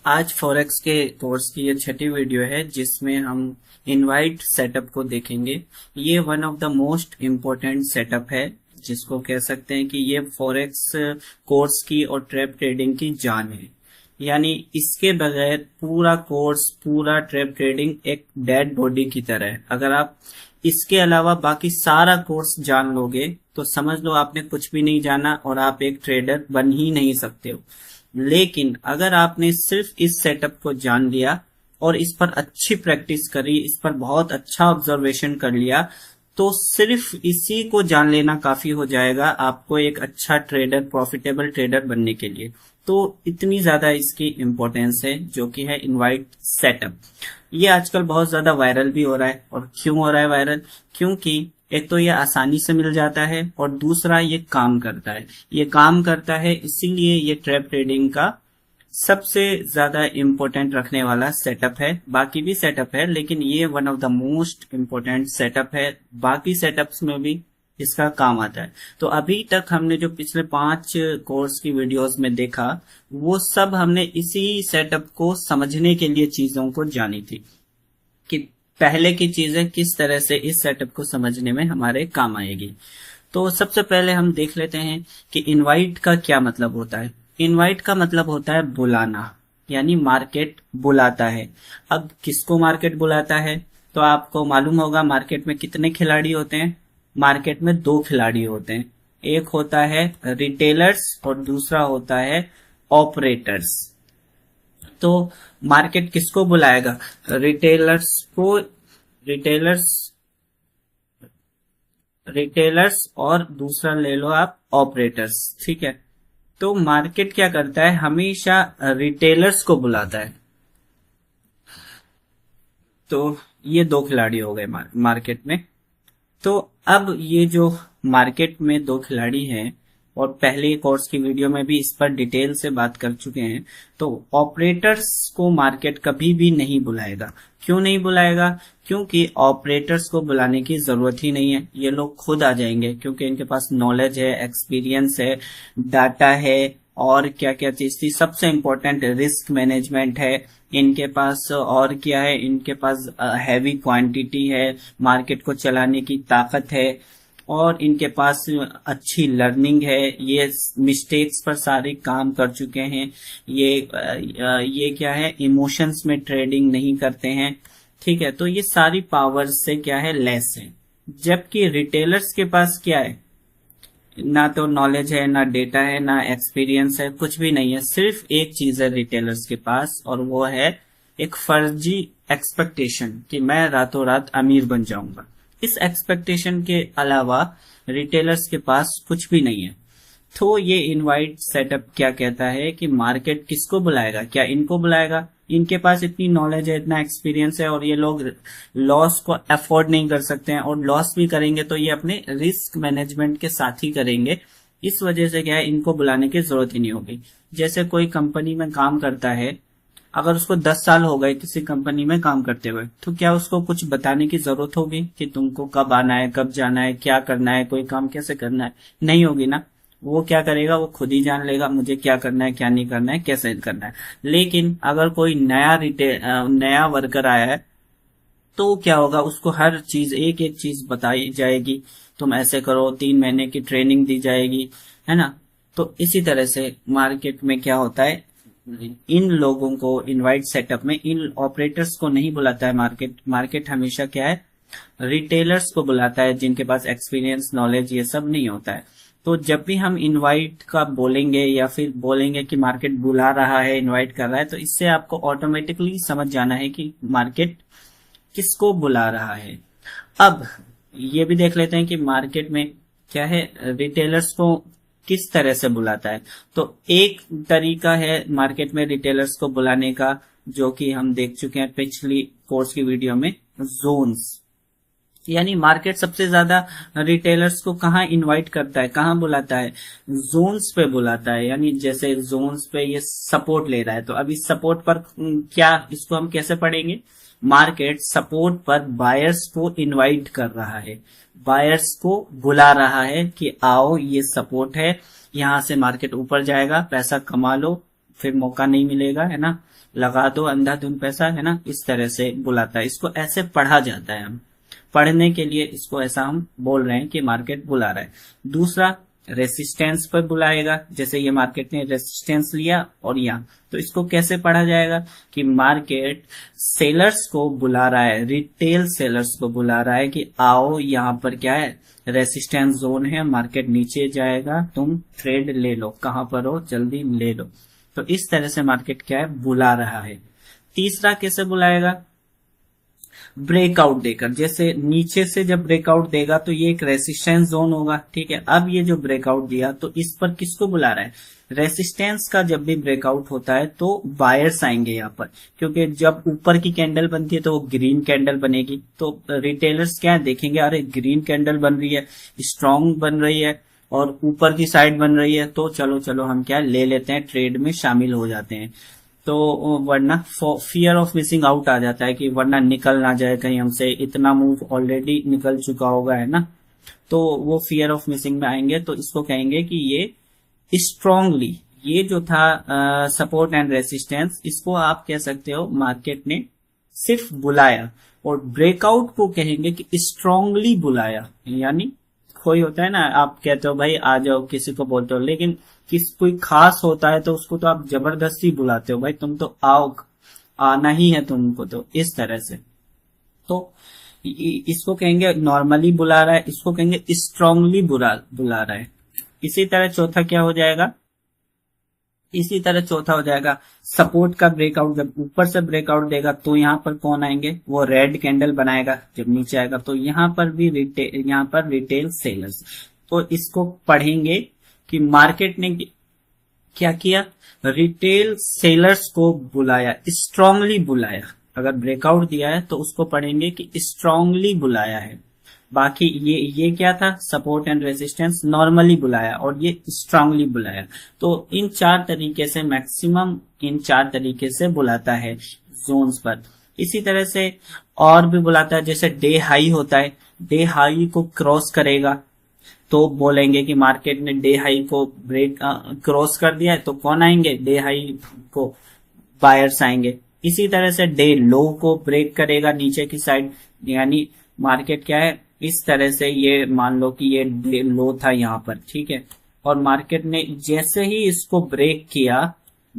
आज फॉरेक्स के कोर्स की ये छठी वीडियो है जिसमें हम इनवाइट सेटअप को देखेंगे। ये one of the most important setup है जिसको कह सकते हैं कि ये फॉरेक्स कोर्स की और ट्रैप ट्रेडिंग की जान है। यानी इसके बगैर पूरा कोर्स, पूरा ट्रैप ट्रेडिंग एक डेड बॉडी की तरह है। अगर आप इसके अलावा बाकी सारा कोर्स जान लोगे तो समझ लो आपने कुछ भी नहीं जाना और आप एक ट्रेडर बन ही नहीं सकते हो। लेकिन अगर आपने सिर्फ इस सेटअप को जान लिया और इस पर अच्छी प्रैक्टिस करी, इस पर बहुत अच्छा ऑब्जर्वेशन कर लिया, तो सिर्फ इसी को जान लेना काफी हो जाएगा आपको एक अच्छा ट्रेडर, प्रॉफिटेबल ट्रेडर बनने के लिए। तो इतनी ज्यादा इसकी इम्पोर्टेंस है जो कि है इनवाइट सेटअप। ये आजकल बहुत ज्यादा वायरल भी हो रहा है। और क्यों हो रहा है वायरल? क्योंकि एक तो ये आसानी से मिल जाता है और दूसरा ये काम करता है। ये काम करता है इसीलिए ये ट्रैप ट्रेडिंग का सबसे ज्यादा इम्पोर्टेंट रखने वाला सेटअप है। बाकी भी सेटअप है लेकिन ये one of the most important setup है। बाकी सेटअप्स में भी इसका काम आता है। तो अभी तक हमने जो पिछले 5 कोर्स की वीडियोस में देखा वो सब हमने इसी सेटअप को समझने के लिए चीजों को जानी थी कि पहले की चीजें किस तरह से इस सेटअप को समझने में हमारे काम आएगी। तो सबसे पहले हम देख लेते हैं कि इनवाइट का क्या मतलब होता है। इनवाइट का मतलब होता है बुलाना, यानी मार्केट बुलाता है। अब किसको मार्केट बुलाता है? तो आपको मालूम होगा मार्केट में कितने खिलाड़ी होते हैं। मार्केट में 2 खिलाड़ी होते हैं, एक होता है रिटेलर्स और दूसरा होता है ऑपरेटर्स। तो मार्केट किसको बुलाएगा? रिटेलर्स को, रिटेलर्स और दूसरा ले लो आप ऑपरेटर्स। ठीक है, तो मार्केट क्या करता है? हमेशा रिटेलर्स को बुलाता है। तो ये 2 खिलाड़ी हो गए मार्केट में। तो अब ये जो मार्केट में 2 खिलाड़ी हैं और पहले कोर्स की वीडियो में भी इस पर डिटेल से बात कर चुके हैं, तो ऑपरेटर्स को मार्केट कभी भी नहीं बुलाएगा। क्यों नहीं बुलाएगा? क्योंकि ऑपरेटर्स को बुलाने की जरूरत ही नहीं है। ये लोग खुद आ जाएंगे क्योंकि इनके पास नॉलेज है, एक्सपीरियंस है, डाटा है और क्या क्या चीज थी, सबसे इम्पोर्टेंट रिस्क मैनेजमेंट है इनके पास। और क्या है? इनके पास हैवी क्वांटिटी है, मार्केट को चलाने की ताकत है और इनके पास अच्छी लर्निंग है। ये मिस्टेक्स पर सारे काम कर चुके हैं। ये क्या है? इमोशंस में ट्रेडिंग नहीं करते हैं। ठीक है, तो ये सारी पावर से क्या है? लेस है। जबकि रिटेलर्स के पास क्या है? ना तो नॉलेज है, ना डेटा है, ना एक्सपीरियंस है, कुछ भी नहीं है। सिर्फ एक चीज है रिटेलर्स के पास और वो है एक फर्जी एक्सपेक्टेशन कि मैं रातों रात अमीर बन जाऊंगा। इस एक्सपेक्टेशन के अलावा रिटेलर्स के पास कुछ भी नहीं है। तो ये इनवाइट सेटअप क्या कहता है कि मार्केट किसको बुलाएगा? क्या इनको बुलाएगा? इनके पास इतनी नॉलेज है, इतना एक्सपीरियंस है और ये लोग लॉस को अफोर्ड नहीं कर सकते हैं और लॉस भी करेंगे तो ये अपने रिस्क मैनेजमेंट के साथ ही करेंगे। इस वजह से क्या है, इनको बुलाने की जरूरत ही नहीं होगी। जैसे कोई कंपनी में काम करता है, अगर उसको 10 साल हो गए किसी कंपनी में काम करते हुए, तो क्या उसको कुछ बताने की जरूरत होगी कि तुमको कब आना है, कब जाना है, क्या करना है, कोई काम कैसे करना है? नहीं होगी ना। वो क्या करेगा? वो खुद ही जान लेगा मुझे क्या करना है, क्या नहीं करना है, कैसे करना है। लेकिन अगर कोई नया वर्कर आया है तो क्या होगा? उसको हर चीज, एक एक चीज बताई जाएगी। तुम ऐसे करो, 3 महीने की ट्रेनिंग दी जाएगी, है ना। तो इसी तरह से मार्केट में क्या होता है, इन लोगों को इनवाइट सेटअप में इन ऑपरेटर्स को नहीं बुलाता है मार्केट हमेशा क्या है? रिटेलर्स को बुलाता है जिनके पास एक्सपीरियंस, नॉलेज ये सब नहीं होता है। तो जब भी हम इनवाइट का बोलेंगे या फिर बोलेंगे कि मार्केट बुला रहा है, इनवाइट कर रहा है, तो इससे आपको ऑटोमेटिकली समझ जाना है कि मार्केट किसको बुला रहा है। अब ये भी देख लेते हैं कि मार्केट में क्या है, रिटेलर्स को किस तरह से बुलाता है। तो एक तरीका है मार्केट में रिटेलर्स को बुलाने का जो कि हम देख चुके हैं पिछली कोर्स की वीडियो में, जोन्स। यानी मार्केट सबसे ज्यादा रिटेलर्स को कहाँ इनवाइट करता है, कहाँ बुलाता है? जोन्स पे बुलाता है। यानी जैसे जोन्स पे ये सपोर्ट ले रहा है, तो अभी सपोर्ट पर क्या, इसको हम कैसे पढ़ेंगे? मार्केट सपोर्ट पर बायर्स को इनवाइट कर रहा है, बायर्स को बुला रहा है कि आओ, ये सपोर्ट है, यहां से मार्केट ऊपर जाएगा, पैसा कमा लो, फिर मौका नहीं मिलेगा, है ना, लगा दो अंधाधुंध पैसा, है ना, इस तरह से बुलाता है। इसको ऐसे पढ़ा जाता है, हम पढ़ने के लिए इसको ऐसा हम बोल रहे हैं कि मार्केट बुला रहा है। दूसरा, रेसिस्टेंस पर बुलाएगा, जैसे ये मार्केट ने रेसिस्टेंस लिया और यहाँ, तो इसको कैसे पढ़ा जाएगा कि मार्केट सेलर्स को बुला रहा है, रिटेल सेलर्स को बुला रहा है कि आओ यहाँ पर क्या है, रेसिस्टेंस जोन है, मार्केट नीचे जाएगा, तुम ट्रेड ले लो, कहां पर हो जल्दी ले लो। तो इस तरह से मार्केट क्या है, बुला रहा है। तीसरा कैसे बुलाएगा, ब्रेकआउट देकर, जैसे नीचे से जब ब्रेकआउट देगा तो ये एक रेसिस्टेंस जोन होगा, ठीक है। अब ये जो ब्रेकआउट दिया तो इस पर किसको बुला रहा है, रेसिस्टेंस का जब भी ब्रेकआउट होता है तो बायर्स आएंगे यहाँ पर, क्योंकि जब ऊपर की कैंडल बनती है तो वो ग्रीन कैंडल बनेगी, तो रिटेलर्स क्या देखेंगे, अरे ग्रीन कैंडल बन रही है, स्ट्रांग बन रही है और ऊपर की साइड बन रही है, तो चलो चलो हम क्या ले लेते हैं, ट्रेड में शामिल हो जाते हैं। तो वरना फियर ऑफ मिसिंग आउट आ जाता है कि वरना निकल ना जाए कहीं हमसे, इतना मूव ऑलरेडी निकल चुका होगा, है ना, तो वो फियर ऑफ मिसिंग में आएंगे। तो इसको कहेंगे कि ये स्ट्रांगली, ये जो था सपोर्ट एंड रेसिस्टेंस, इसको आप कह सकते हो मार्केट ने सिर्फ बुलाया, और ब्रेकआउट को कहेंगे कि स्ट्रांगली बुलाया। यानी कोई होता है ना, आप कहते हो भाई आ जाओ, किसी को बोलते हो, लेकिन कोई खास होता है तो उसको तो आप जबरदस्ती बुलाते हो, भाई तुम तो आओ, आना ही है तुमको, तो इस तरह से। तो इसको कहेंगे नॉर्मली बुला रहा है, इसको कहेंगे स्ट्रांगली बुला रहा है। इसी तरह चौथा क्या हो जाएगा, इसी तरह चौथा हो जाएगा सपोर्ट का ब्रेकआउट, जब ऊपर से ब्रेकआउट देगा तो यहाँ पर कौन आएंगे, वो रेड कैंडल बनाएगा, जब नीचे आएगा तो यहाँ पर भी यहाँ पर रिटेल सेलर्स। तो इसको पढ़ेंगे कि मार्केट ने क्या किया, रिटेल सेलर्स को बुलाया, स्ट्रांगली बुलाया। अगर ब्रेकआउट दिया है तो उसको पढ़ेंगे कि स्ट्रांगली बुलाया है। बाकी ये क्या था, सपोर्ट एंड रेजिस्टेंस, नॉर्मली बुलाया, और ये स्ट्रांगली बुलाया। तो इन चार तरीके से, मैक्सिमम इन चार तरीके से बुलाता है जोन्स पर। इसी तरह से और भी बुलाता है, जैसे डे हाई होता है, डे हाई को क्रॉस करेगा तो बोलेंगे कि मार्केट ने डे हाई को ब्रेक क्रॉस कर दिया है, तो कौन आएंगे, डे हाई को बायर्स आएंगे। इसी तरह से डे लो को ब्रेक करेगा नीचे की साइड, यानी मार्केट क्या है, इस तरह से, ये मान लो कि ये डे लो था यहाँ पर, ठीक है, और मार्केट ने जैसे ही इसको ब्रेक किया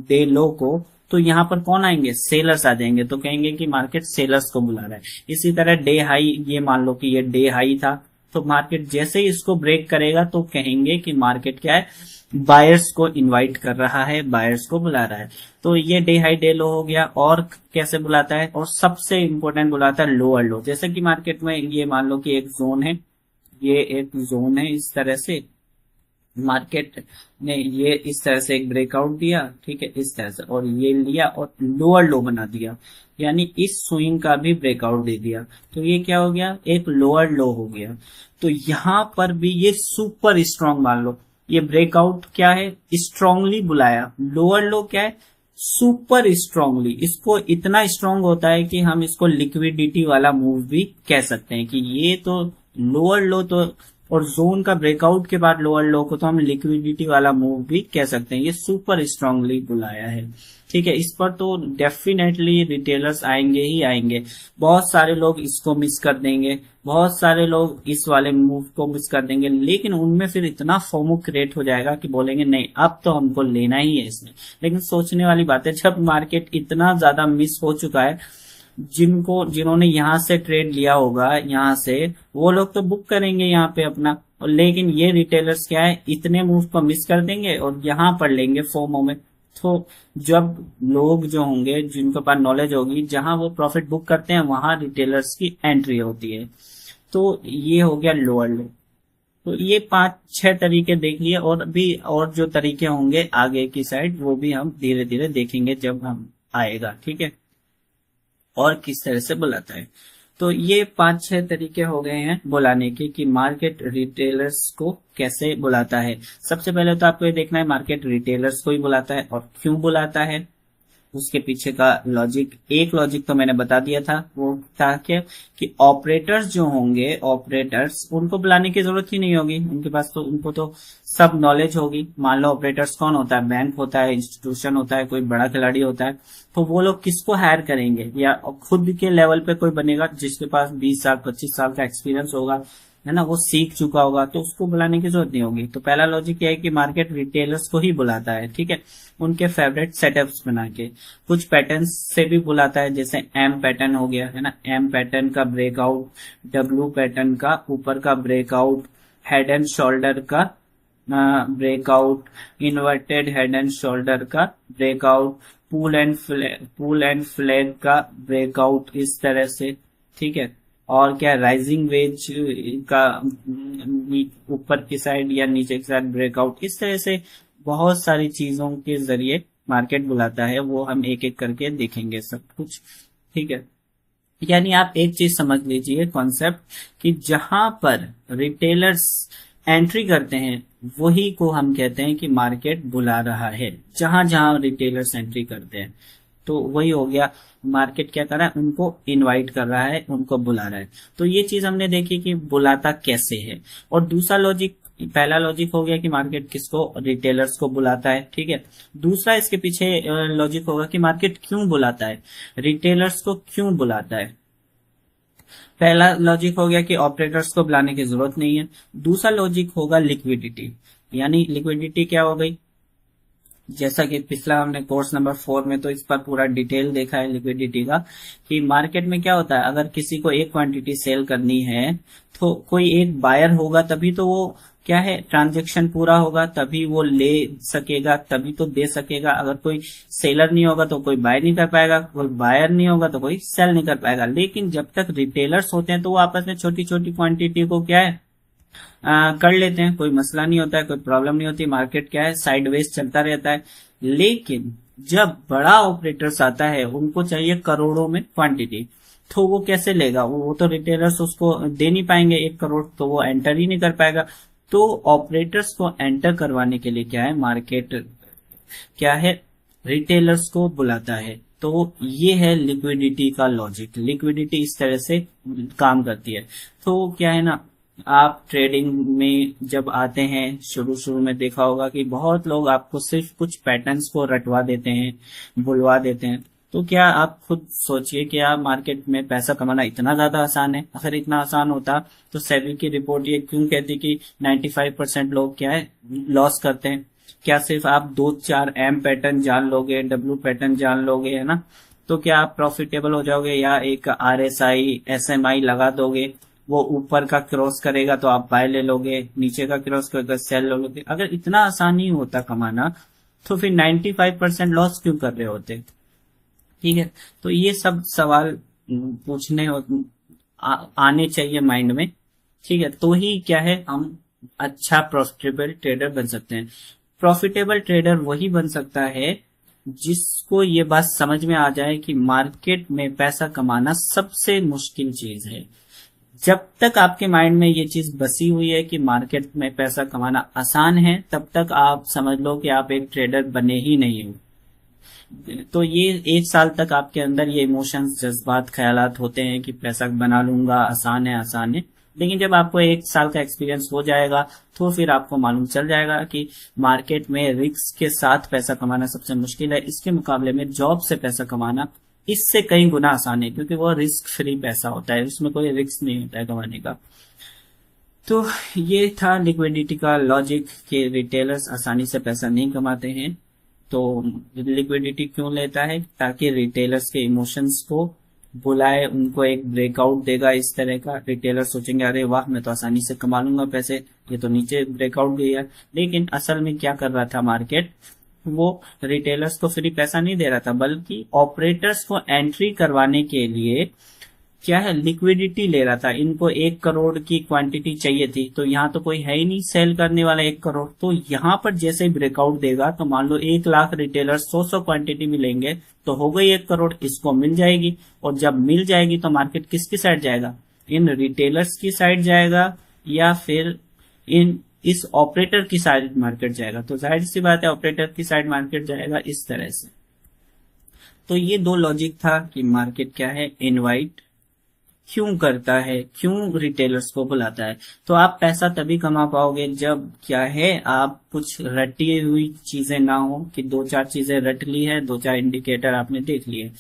डे लो को, तो यहाँ पर कौन आएंगे, सेलर्स आ जाएंगे, तो कहेंगे कि मार्केट सेलर्स को बुला रहा है। इसी तरह डे हाई, ये मान लो कि ये डे हाई था, तो मार्केट जैसे ही इसको ब्रेक करेगा तो कहेंगे कि मार्केट क्या है, बायर्स को इनवाइट कर रहा है, बायर्स को बुला रहा है। तो ये डे हाई डे लो हो गया। और कैसे बुलाता है, और सबसे इंपॉर्टेंट बुलाता है लोअर लो। जैसे कि मार्केट में ये मान लो कि एक जोन है, ये एक जोन है, इस तरह से मार्केट ने ये इस तरह से एक ब्रेकआउट दिया, ठीक है, इस तरह से, और ये लिया और लोअर लो बना दिया, यानी इस स्विंग का भी ब्रेकआउट दे दिया, तो ये क्या हो गया, एक लोअर लो हो गया। तो यहां पर भी ये सुपर स्ट्रांग, मान लो ये ब्रेकआउट क्या है, स्ट्रांगली बुलाया, लोअर लो क्या है, सुपर स्ट्रांगली। इसको इतना स्ट्रांग होता है कि हम इसको लिक्विडिटी वाला मूव भी कह सकते हैं, कि ये तो लोअर लो, तो और जोन का ब्रेकआउट के बाद लोअर लो को तो हम लिक्विडिटी वाला मूव भी कह सकते हैं। ये सुपर स्ट्रांगली बुलाया है, ठीक है। इस पर तो डेफिनेटली रिटेलर्स आएंगे ही आएंगे। बहुत सारे लोग इसको मिस कर देंगे, बहुत सारे लोग इस वाले मूव को मिस कर देंगे, लेकिन उनमें फिर इतना फोमो क्रिएट हो जाएगा कि बोलेंगे नहीं अब तो हमको लेना ही है इसमें। लेकिन सोचने वाली बात है, जब मार्केट इतना ज्यादा मिस हो चुका है, जिन्होंने यहाँ से ट्रेड लिया होगा, यहाँ से वो लोग तो बुक करेंगे यहाँ पे अपना, लेकिन ये रिटेलर्स क्या है, इतने मूव को मिस कर देंगे और यहाँ पर लेंगे फोमो में। तो जब लोग जो होंगे, जिनके पास नॉलेज होगी, जहां वो प्रॉफिट बुक करते हैं वहां रिटेलर्स की एंट्री होती है। तो ये हो गया लोअर लो। तो ये 5-6 तरीके देख लिए, और भी और जो तरीके होंगे आगे की साइड वो भी हम धीरे धीरे देखेंगे जब हम आएगा, ठीक है, और किस तरह से बुलाता है। तो ये 5-6 तरीके हो गए हैं बुलाने के, कि मार्केट रिटेलर्स को कैसे बुलाता है। सबसे पहले तो आपको ये देखना है मार्केट रिटेलर्स को ही बुलाता है और क्यों बुलाता है। उसके पीछे का लॉजिक, एक लॉजिक तो मैंने बता दिया था, वो था कि ऑपरेटर्स जो होंगे, ऑपरेटर्स उनको बुलाने की जरूरत ही नहीं होगी, उनके पास तो, उनको तो सब नॉलेज होगी। मान लो ऑपरेटर्स कौन होता है, बैंक होता है, इंस्टीट्यूशन होता है, कोई बड़ा खिलाड़ी होता है, तो वो लोग किसको हायर करेंगे, या खुद के लेवल पे कोई बनेगा जिसके पास 20 साल 25 साल का एक्सपीरियंस होगा, है ना, वो सीख चुका होगा, तो उसको बुलाने की जरूरत नहीं होगी। तो पहला लॉजिक ये है कि मार्केट रिटेलर्स को ही बुलाता है, ठीक है, उनके फेवरेट सेटअप्स बना के। कुछ पैटर्न्स से भी बुलाता है, जैसे एम पैटर्न हो गया, है ना, एम पैटर्न का ब्रेकआउट, डब्ल्यू पैटर्न का ऊपर का ब्रेकआउट, हेड एंड शोल्डर का breakout, inverted head and shoulder का ब्रेकआउट, पुल एंड फ्लैग का ब्रेकआउट, इस तरह से, ठीक है। और क्या, राइजिंग वेज का ऊपर की साइड या नीचे की साइड ब्रेकआउट, इस तरह से बहुत सारी चीजों के जरिए मार्केट बुलाता है, वो हम एक एक करके देखेंगे सब कुछ, ठीक है। यानी आप एक चीज समझ लीजिए कॉन्सेप्ट, कि जहां पर रिटेलर्स एंट्री करते हैं वही को हम कहते हैं कि मार्केट बुला रहा है, जहां जहां रिटेलर्स एंट्री करते हैं, तो वही हो गया, मार्केट क्या कर रहा है, उनको इनवाइट कर रहा है, उनको बुला रहा है। तो ये चीज हमने देखी कि बुलाता कैसे है। और दूसरा लॉजिक, पहला लॉजिक हो गया कि मार्केट किसको, रिटेलर्स को बुलाता है, ठीक है। दूसरा इसके पीछे लॉजिक होगा कि मार्केट क्यों बुलाता है, रिटेलर्स को क्यों बुलाता है। पहला लॉजिक हो गया कि ऑपरेटर्स को बुलाने की जरूरत नहीं है। दूसरा लॉजिक होगा लिक्विडिटी, यानी लिक्विडिटी क्या हो गई, जैसा कि पिछला हमने कोर्स नंबर 4 में तो इस पर पूरा डिटेल देखा है लिक्विडिटी का, कि मार्केट में क्या होता है, अगर किसी को एक क्वांटिटी सेल करनी है तो कोई एक बायर होगा, तभी तो वो क्या है, ट्रांजेक्शन पूरा होगा, तभी वो ले सकेगा, तभी तो दे सकेगा। अगर कोई सेलर नहीं होगा तो कोई बाय नहीं कर पाएगा, कोई बायर नहीं होगा तो कोई सेल नहीं कर पाएगा। लेकिन जब तक रिटेलर्स होते हैं तो वो आपस में छोटी छोटी क्वांटिटी को क्या है, कर लेते हैं, कोई मसला नहीं होता है, कोई प्रॉब्लम नहीं होती, मार्केट क्या है, साइडवेज चलता रहता है। लेकिन जब बड़ा ऑपरेटर्स आता है, उनको चाहिए करोड़ों में क्वांटिटी, तो वो कैसे लेगा, वो तो रिटेलर्स उसको दे नहीं पाएंगे 1 करोड़, तो वो एंटर ही नहीं कर पाएगा। तो ऑपरेटर्स को एंटर करवाने के लिए क्या है, मार्केट क्या है, रिटेलर्स को बुलाता है। तो ये है लिक्विडिटी का लॉजिक, लिक्विडिटी इस तरह से काम करती है। तो क्या है ना, आप ट्रेडिंग में जब आते हैं, शुरू शुरू में देखा होगा कि बहुत लोग आपको सिर्फ कुछ पैटर्न्स को रटवा देते हैं, बुलवा देते हैं। तो क्या आप खुद सोचिए कि आप मार्केट में पैसा कमाना इतना ज्यादा आसान है। अगर इतना आसान होता तो सेबी की रिपोर्ट ये क्यों कहती कि 95% लोग क्या है, लॉस करते हैं। क्या सिर्फ आप 2-4 एम पैटर्न जान लोगे, डब्ल्यू पैटर्न जान लोगे, है ना, तो क्या आप प्रॉफिटेबल हो जाओगे, या एक RSI SMI लगा दोगे, वो ऊपर का क्रॉस करेगा तो आप बाय ले लोगे, नीचे का क्रॉस करेगा सेल ले लोगे। अगर इतना आसान ही होता कमाना, तो फिर 95% लॉस क्यों कर रहे होते, ठीक है। तो ये सब सवाल पूछने आने चाहिए माइंड में, ठीक है, तो ही क्या है, हम अच्छा प्रॉफिटेबल ट्रेडर बन सकते हैं। प्रॉफिटेबल ट्रेडर वही बन सकता है जिसको ये बात समझ में आ जाए कि मार्केट में पैसा कमाना सबसे मुश्किल चीज है। जब तक आपके माइंड में ये चीज बसी हुई है कि मार्केट में पैसा कमाना आसान है, तब तक आप समझ लो कि आप एक ट्रेडर बने ही नहीं हो। तो ये 1 साल तक आपके अंदर ये इमोशंस, जज्बात, ख्यालात होते हैं कि पैसा बना लूंगा, आसान है आसान है। लेकिन जब आपको 1 साल का एक्सपीरियंस हो जाएगा तो फिर आपको मालूम चल जाएगा कि मार्केट में रिस्क के साथ पैसा कमाना सबसे मुश्किल है। इसके मुकाबले में जॉब से पैसा कमाना इससे कई गुना आसान है, क्योंकि वो रिस्क फ्री पैसा होता है, उसमें कोई रिस्क नहीं होता है कमाने का। तो ये था लिक्विडिटी का लॉजिक कि रिटेलर्स आसानी से पैसा नहीं कमाते हैं। तो लिक्विडिटी क्यों लेता है, ताकि रिटेलर्स के इमोशंस को बुलाए, उनको एक ब्रेकआउट देगा इस तरह का। रिटेलर सोचेंगे अरे वाह, मैं तो आसानी से कमा लूंगा पैसे, ये तो नीचे ब्रेकआउट गया। लेकिन असल में क्या कर रहा था मार्केट, वो रिटेलर्स को फ्री पैसा नहीं दे रहा था, बल्कि ऑपरेटर्स को एंट्री करवाने के लिए क्या है, लिक्विडिटी ले रहा था। इनको 1 करोड़ की क्वांटिटी चाहिए थी, तो यहाँ तो कोई है ही नहीं सेल करने वाला 1 करोड़। तो यहाँ पर जैसे ही ब्रेकआउट देगा, तो मान लो 1 लाख रिटेलर 100 क्वांटिटी मिलेंगे, तो हो गई 1 करोड़, इसको मिल जाएगी। और जब मिल जाएगी तो मार्केट किसकी साइड जाएगा, इन रिटेलर्स की साइड जाएगा, या फिर इस ऑपरेटर की साइड मार्केट जाएगा। तो जाहिर सी बात है ऑपरेटर की साइड मार्केट जाएगा इस तरह से। तो ये दो लॉजिक था कि मार्केट क्या है, इनवाइट क्यों करता है, क्यों रिटेलर्स को बुलाता है। तो आप पैसा तभी कमा पाओगे जब क्या है, आप कुछ रटी हुई चीजें ना हो कि दो चार चीजें रट ली है, दो चार इंडिकेटर आपने देख लिए।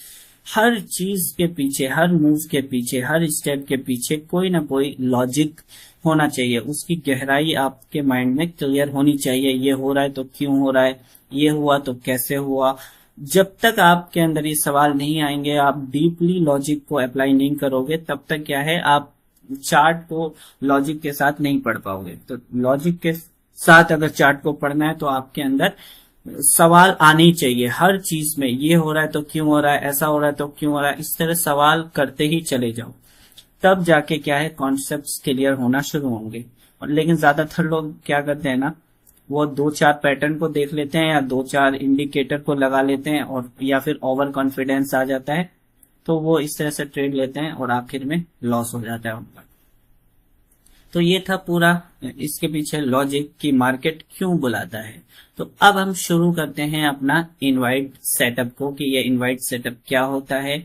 हर चीज के पीछे, हर मूव के पीछे, हर स्टेप के पीछे कोई ना कोई लॉजिक होना चाहिए, उसकी गहराई आपके माइंड में क्लियर होनी चाहिए। ये हो रहा है तो क्यों हो रहा है, ये हुआ तो कैसे हुआ। जब तक आपके अंदर ये सवाल नहीं आएंगे, आप डीपली लॉजिक को अप्लाई नहीं करोगे, तब तक क्या है, आप चार्ट को लॉजिक के साथ नहीं पढ़ पाओगे। तो लॉजिक के साथ अगर चार्ट को पढ़ना है तो आपके अंदर सवाल आने ही चाहिए हर चीज में। ये हो रहा है तो क्यों हो रहा है, ऐसा हो रहा है तो क्यों हो रहा है, इस तरह सवाल करते ही चले जाओ, तब जाके क्या है, कॉन्सेप्ट्स क्लियर होना शुरू होंगे। और लेकिन ज्यादातर लोग क्या करते हैं ना, वो दो चार पैटर्न को देख लेते हैं या दो चार इंडिकेटर को लगा लेते हैं, और या फिर ओवर कॉन्फिडेंस आ जाता है, तो वो इस तरह से ट्रेड लेते हैं और आखिर में लॉस हो जाता है उनका। तो ये था पूरा इसके पीछे लॉजिक कि मार्केट क्यों बुलाता है। तो अब हम शुरू करते हैं अपना इनवाइट सेटअप को, कि ये इनवाइट सेटअप क्या होता है,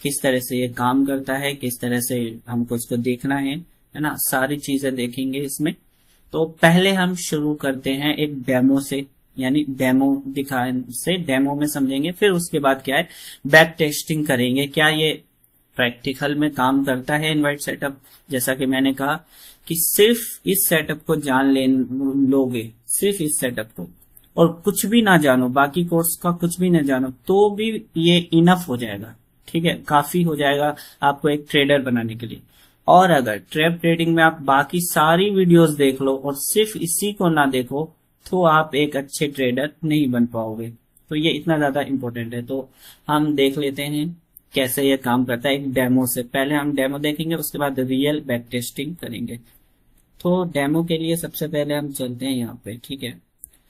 किस तरह से ये काम करता है, किस तरह से हमको इसको देखना है ना, सारी चीजें देखेंगे इसमें। तो पहले हम शुरू करते हैं एक डेमो से, यानी डेमो दिखाने से, डेमो में समझेंगे। फिर उसके बाद क्या है, बैक टेस्टिंग करेंगे, क्या ये प्रैक्टिकल में काम करता है इनवाइट सेटअप। जैसा कि मैंने कहा कि सिर्फ इस सेटअप को जान लोगे, सिर्फ इस सेटअप को, और कुछ भी ना जानो, बाकी कोर्स का कुछ भी ना जानो, तो भी ये इनफ हो जाएगा, ठीक है, काफी हो जाएगा आपको एक ट्रेडर बनाने के लिए। और अगर ट्रेडिंग में आप बाकी सारी वीडियोस देख लो और सिर्फ इसी को ना देखो, तो आप एक अच्छे ट्रेडर नहीं बन पाओगे। तो ये इतना ज्यादा इंपॉर्टेंट है। तो हम देख लेते हैं कैसे ये काम करता है एक डेमो से। पहले हम डेमो देखेंगे, उसके बाद रियल बैक टेस्टिंग करेंगे। तो डेमो के लिए सबसे पहले हम चलते हैं यहाँ पे, ठीक है।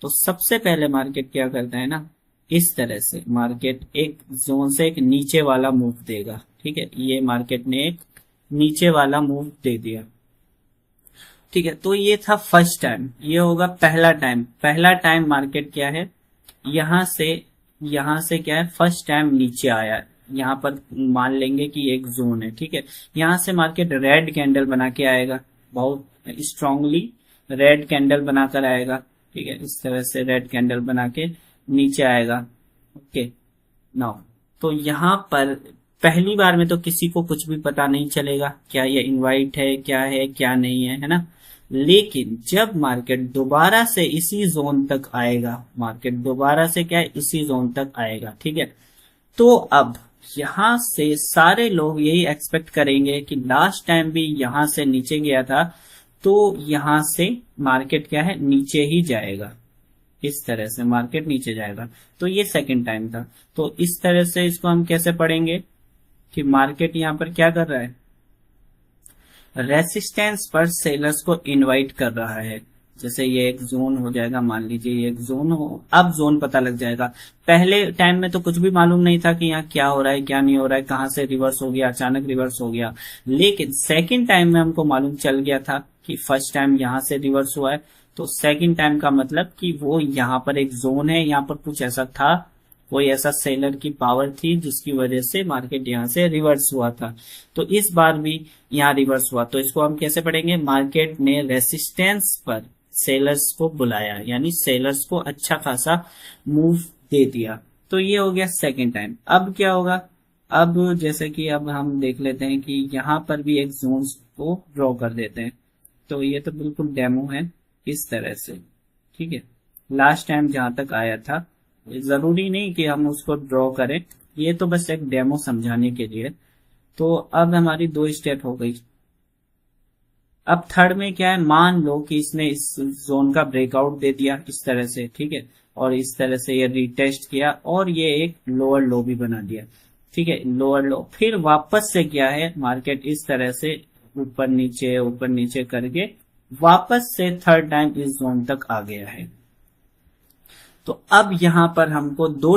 तो सबसे पहले मार्केट क्या करता है ना, इस तरह से मार्केट एक जोन से एक नीचे वाला मूव देगा, ठीक है। ये मार्केट ने एक नीचे वाला मूव दे दिया, ठीक है। तो ये था फर्स्ट टाइम, ये होगा पहला टाइम। पहला टाइम मार्केट क्या है, यहां से क्या है, फर्स्ट टाइम नीचे आया। यहाँ पर मान लेंगे कि एक जोन है, ठीक है। यहां से मार्केट रेड कैंडल बना के आएगा, बहुत स्ट्रांगली रेड कैंडल बनाकर आएगा, ठीक है। इस तरह से रेड कैंडल बना के नीचे आएगा, ओके नाउ। तो यहाँ पर पहली बार में तो किसी को कुछ भी पता नहीं चलेगा क्या ये इनवाइट है, क्या नहीं है ना। लेकिन जब मार्केट दोबारा से इसी जोन तक आएगा, मार्केट दोबारा से क्या है, इसी जोन तक आएगा, ठीक है। तो अब यहां से सारे लोग यही एक्सपेक्ट करेंगे कि लास्ट टाइम भी यहां से नीचे गया था, तो यहां से मार्केट क्या है, नीचे ही जाएगा। इस तरह से मार्केट नीचे जाएगा। तो ये सेकंड टाइम था। तो इस तरह से इसको हम कैसे पढ़ेंगे कि मार्केट यहां पर क्या कर रहा है, रेसिस्टेंस पर सेलर्स को इनवाइट कर रहा है। जैसे ये एक जोन हो जाएगा, मान लीजिए ये एक जोन हो, अब जोन पता लग जाएगा। पहले टाइम में तो कुछ भी मालूम नहीं था कि यहाँ क्या हो रहा है, क्या नहीं हो रहा है, कहां से रिवर्स हो गया, अचानक रिवर्स हो गया। लेकिन सेकंड टाइम में हमको मालूम चल गया था कि फर्स्ट टाइम यहां से रिवर्स हुआ है, तो सेकंड टाइम का मतलब कि वो यहाँ पर एक जोन है, यहाँ पर कुछ ऐसा था, कोई ऐसा सेलर की पावर थी जिसकी वजह से मार्केट यहाँ से रिवर्स हुआ था। तो इस बार भी यहाँ रिवर्स हुआ। तो इसको हम कैसे पढ़ेंगे, मार्केट ने रेसिस्टेंस पर सेलर्स को बुलाया, यानी सेलर्स को अच्छा खासा मूव दे दिया। तो ये हो गया सेकंड टाइम। अब क्या होगा, अब जैसे कि अब हम देख लेते हैं कि यहाँ पर भी एक जोन को ड्रॉ कर देते हैं। तो ये तो बिल्कुल डेमो है, इस तरह से, ठीक है। लास्ट टाइम जहां तक आया था, जरूरी नहीं कि हम उसको ड्रॉ करें, ये तो बस एक डेमो समझाने के लिए। तो अब हमारी दो स्टेप हो गई। अब थर्ड में क्या है, मान लो कि इसने इस जोन का ब्रेकआउट दे दिया इस तरह से, ठीक है, और इस तरह से ये रीटेस्ट किया और ये एक लोअर लो भी बना दिया, ठीक है, लोअर लो। फिर वापस से क्या है, मार्केट इस तरह से ऊपर नीचे करके वापस से थर्ड टाइम इस जोन तक आ गया है। तो अब यहां पर हमको दो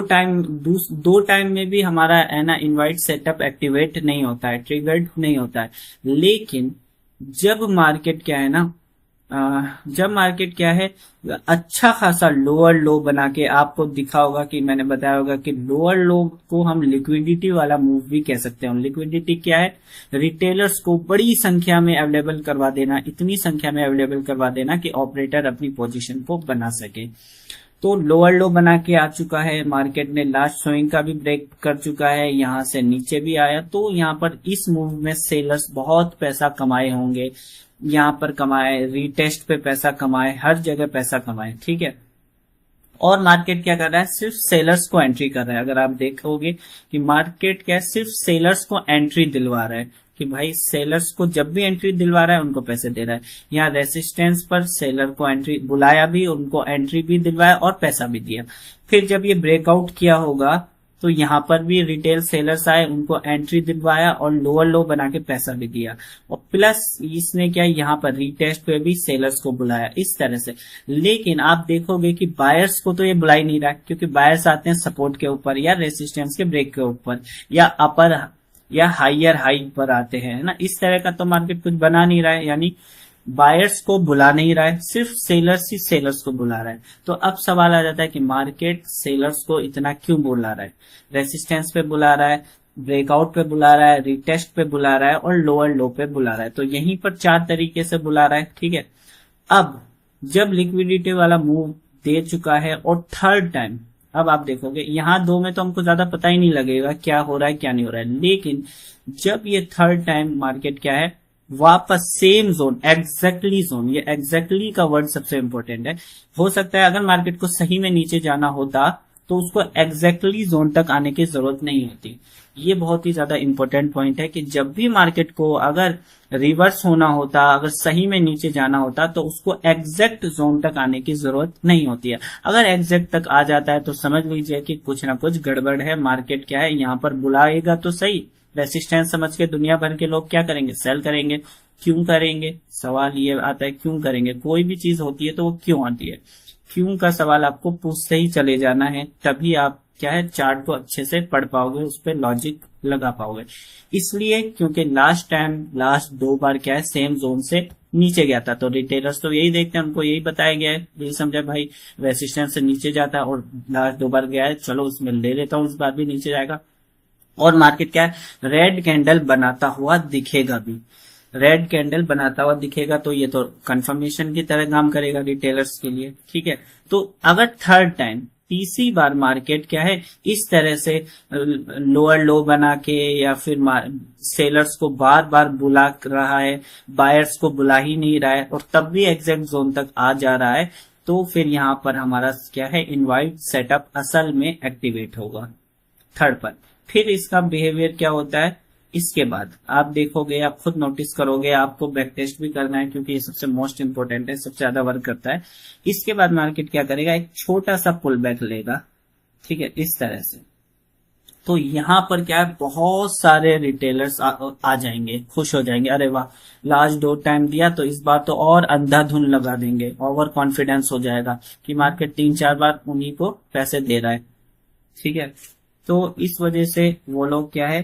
टाइम में भी हमारा है ना इनवाइट सेटअप एक्टिवेट नहीं होता है, ट्रिगर्ड नहीं होता है। लेकिन जब मार्केट क्या है ना, जब मार्केट क्या है अच्छा खासा लोअर लो बना के, आपको दिखा होगा कि मैंने बताया होगा कि लोअर लो को हम लिक्विडिटी वाला मूव भी कह सकते हैं। लिक्विडिटी क्या है? रिटेलर्स को बड़ी संख्या में अवेलेबल करवा देना, इतनी संख्या में अवेलेबल करवा देना कि ऑपरेटर अपनी पोजीशन को बना सके। तो लोअर लो बना के आ चुका है मार्केट ने, लास्ट स्विंग का भी ब्रेक कर चुका है, यहां से नीचे भी आया। तो यहां पर इस मूव में सेलर्स बहुत पैसा कमाए होंगे, यहां पर कमाए, रीटेस्ट पे पैसा कमाए, हर जगह पैसा कमाए, ठीक है। और मार्केट क्या कर रहा है? सिर्फ सेलर्स को एंट्री कर रहा है। अगर आप देखोगे कि मार्केट क्या है, सिर्फ सेलर्स को एंट्री दिलवा रहा है कि भाई सेलर्स को जब भी एंट्री दिलवा रहा है उनको पैसे दे रहा है। यहाँ रेसिस्टेंस पर सेलर को एंट्री बुलाया भी, उनको एंट्री भी दिलवाया और पैसा भी दिया। फिर जब ये ब्रेकआउट किया होगा तो यहाँ पर भी रिटेल सेलर्स आए, उनको एंट्री दिलवाया और लोअर लो बना के पैसा भी दिया। और प्लस इसने क्या, यहाँ पर रीटेस्ट पे भी सेलर्स को बुलाया इस तरह से। लेकिन आप देखोगे कि बायर्स को तो ये बुला ही नहीं रहा, क्योंकि बायर्स आते हैं सपोर्ट के ऊपर या रेसिस्टेंस के ब्रेक के ऊपर या अपर या हाइयर हाई पर आते हैं, है ना। इस तरह का तो मार्केट कुछ बना नहीं रहा है, यानी बायर्स को बुला नहीं रहा है, सिर्फ सेलर्स ही सेलर्स को बुला रहा है। तो अब सवाल आ जाता है कि मार्केट सेलर्स को इतना क्यों बुला रहा है? रेसिस्टेंस पे बुला रहा है, ब्रेकआउट पे बुला रहा है, रिटेस्ट पे बुला रहा है और लोअर लो पे बुला रहा है। तो यहीं पर 4 तरीके से बुला रहा है, ठीक है। अब जब लिक्विडिटी वाला मूव दे चुका है और थर्ड टाइम, अब आप देखोगे यहाँ 2 में तो हमको ज्यादा पता ही नहीं लगेगा क्या हो रहा है क्या नहीं हो रहा है, लेकिन जब ये थर्ड टाइम मार्केट क्या है, वापस सेम जोन, एग्जैक्टली जोन, ये एग्जैक्टली का वर्ड सबसे इंपॉर्टेंट है। हो सकता है अगर मार्केट को सही में नीचे जाना होता तो उसको एग्जैक्टली जोन तक आने की जरूरत नहीं होती। ये बहुत ही ज्यादा इंपॉर्टेंट पॉइंट है कि जब भी मार्केट को अगर रिवर्स होना होता, अगर सही में नीचे जाना होता तो उसको एग्जैक्ट जोन तक आने की जरूरत नहीं होती है। अगर एग्जैक्ट तक आ जाता है तो समझ लीजिए कि कुछ ना कुछ गड़बड़ है। मार्केट क्या है, यहाँ पर बुलाएगा तो सही, रेसिस्टेंस समझ के दुनिया भर के लोग क्या करेंगे, सेल करेंगे। क्यों करेंगे? सवाल ये आता है क्यों करेंगे। कोई भी चीज होती है तो वो क्यों आती है, क्यों का सवाल आपको पूछते ही चले जाना है, तभी आप क्या है चार्ट को अच्छे से पढ़ पाओगे, उस पर लॉजिक लगा पाओगे। इसलिए क्योंकि लास्ट 2 बार क्या है सेम जोन से नीचे गया था, तो रिटेलर्स तो यही देखते हैं, उनको यही बताया गया है, यही समझा भाई रेसिस्टेंस से नीचे जाता है और लास्ट 2 बार गया है, चलो उसमें ले लेता हूँ, इस बार भी नीचे जाएगा। और मार्केट क्या है, रेड कैंडल बनाता हुआ दिखेगा भी, रेड कैंडल बनाता हुआ दिखेगा, तो ये तो कंफर्मेशन की तरह काम करेगा रिटेलर्स के लिए, ठीक है। तो अगर थर्ड टाइम तीसरी बार मार्केट क्या है इस तरह से लोअर लो बना के या फिर सेलर्स को बार बार बुला रहा है, बायर्स को बुला ही नहीं रहा है और तब भी एग्जैक्ट जोन तक आ जा रहा है, तो फिर यहाँ पर हमारा क्या है इनवाइट सेटअप असल में एक्टिवेट होगा थर्ड पर। फिर इसका बिहेवियर क्या होता है इसके बाद आप देखोगे, आप खुद नोटिस करोगे, आपको बैक टेस्ट भी करना है क्योंकि ये सबसे मोस्ट इंपोर्टेंट है, सबसे ज्यादा वर्क करता है। इसके बाद मार्केट क्या करेगा, एक छोटा सा पुल बैक लेगा, ठीक है, इस तरह से। तो यहां पर क्या है, बहुत सारे रिटेलर्स आ जाएंगे, खुश हो जाएंगे, अरे वाह लास्ट 2 टाइम दिया तो इस बार तो और अंधाधुन लगा देंगे, ओवर कॉन्फिडेंस हो जाएगा कि मार्केट 3-4 बार उन्हीं को पैसे दे रहा है, ठीक है। तो इस वजह से वो लोग क्या है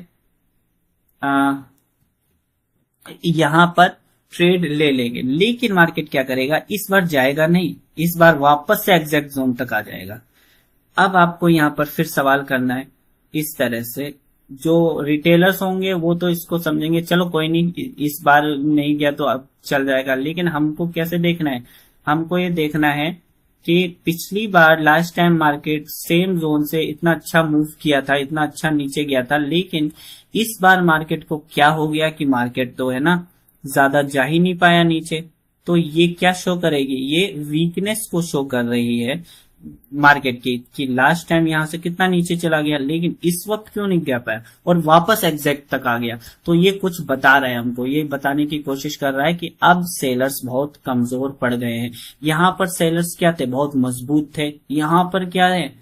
यहां पर ट्रेड ले लेंगे। लेकिन मार्केट क्या करेगा, इस बार जाएगा नहीं, इस बार वापस से एग्जैक्ट जोन तक आ जाएगा। अब आपको यहां पर फिर सवाल करना है इस तरह से, जो रिटेलर्स होंगे वो तो इसको समझेंगे चलो कोई नहीं इस बार नहीं गया तो अब चल जाएगा, लेकिन हमको कैसे देखना है, हमको ये देखना है कि पिछली बार last time market same zone से इतना अच्छा मूव किया था, इतना अच्छा नीचे गया था, लेकिन इस बार मार्केट को क्या हो गया कि मार्केट तो है ना ज्यादा जा ही नहीं पाया नीचे। तो ये क्या शो करेगी, ये वीकनेस को शो कर रही है मार्केट की कि लास्ट टाइम यहां से कितना नीचे चला गया लेकिन इस वक्त क्यों नहीं गया पाया और वापस एग्जैक्ट तक आ गया। तो ये कुछ बता रहा है हमको, ये बताने की कोशिश कर रहा है कि अब सेलर्स बहुत कमजोर पड़ गए हैं। यहां पर सेलर्स क्या थे, बहुत मजबूत थे, यहां पर क्या है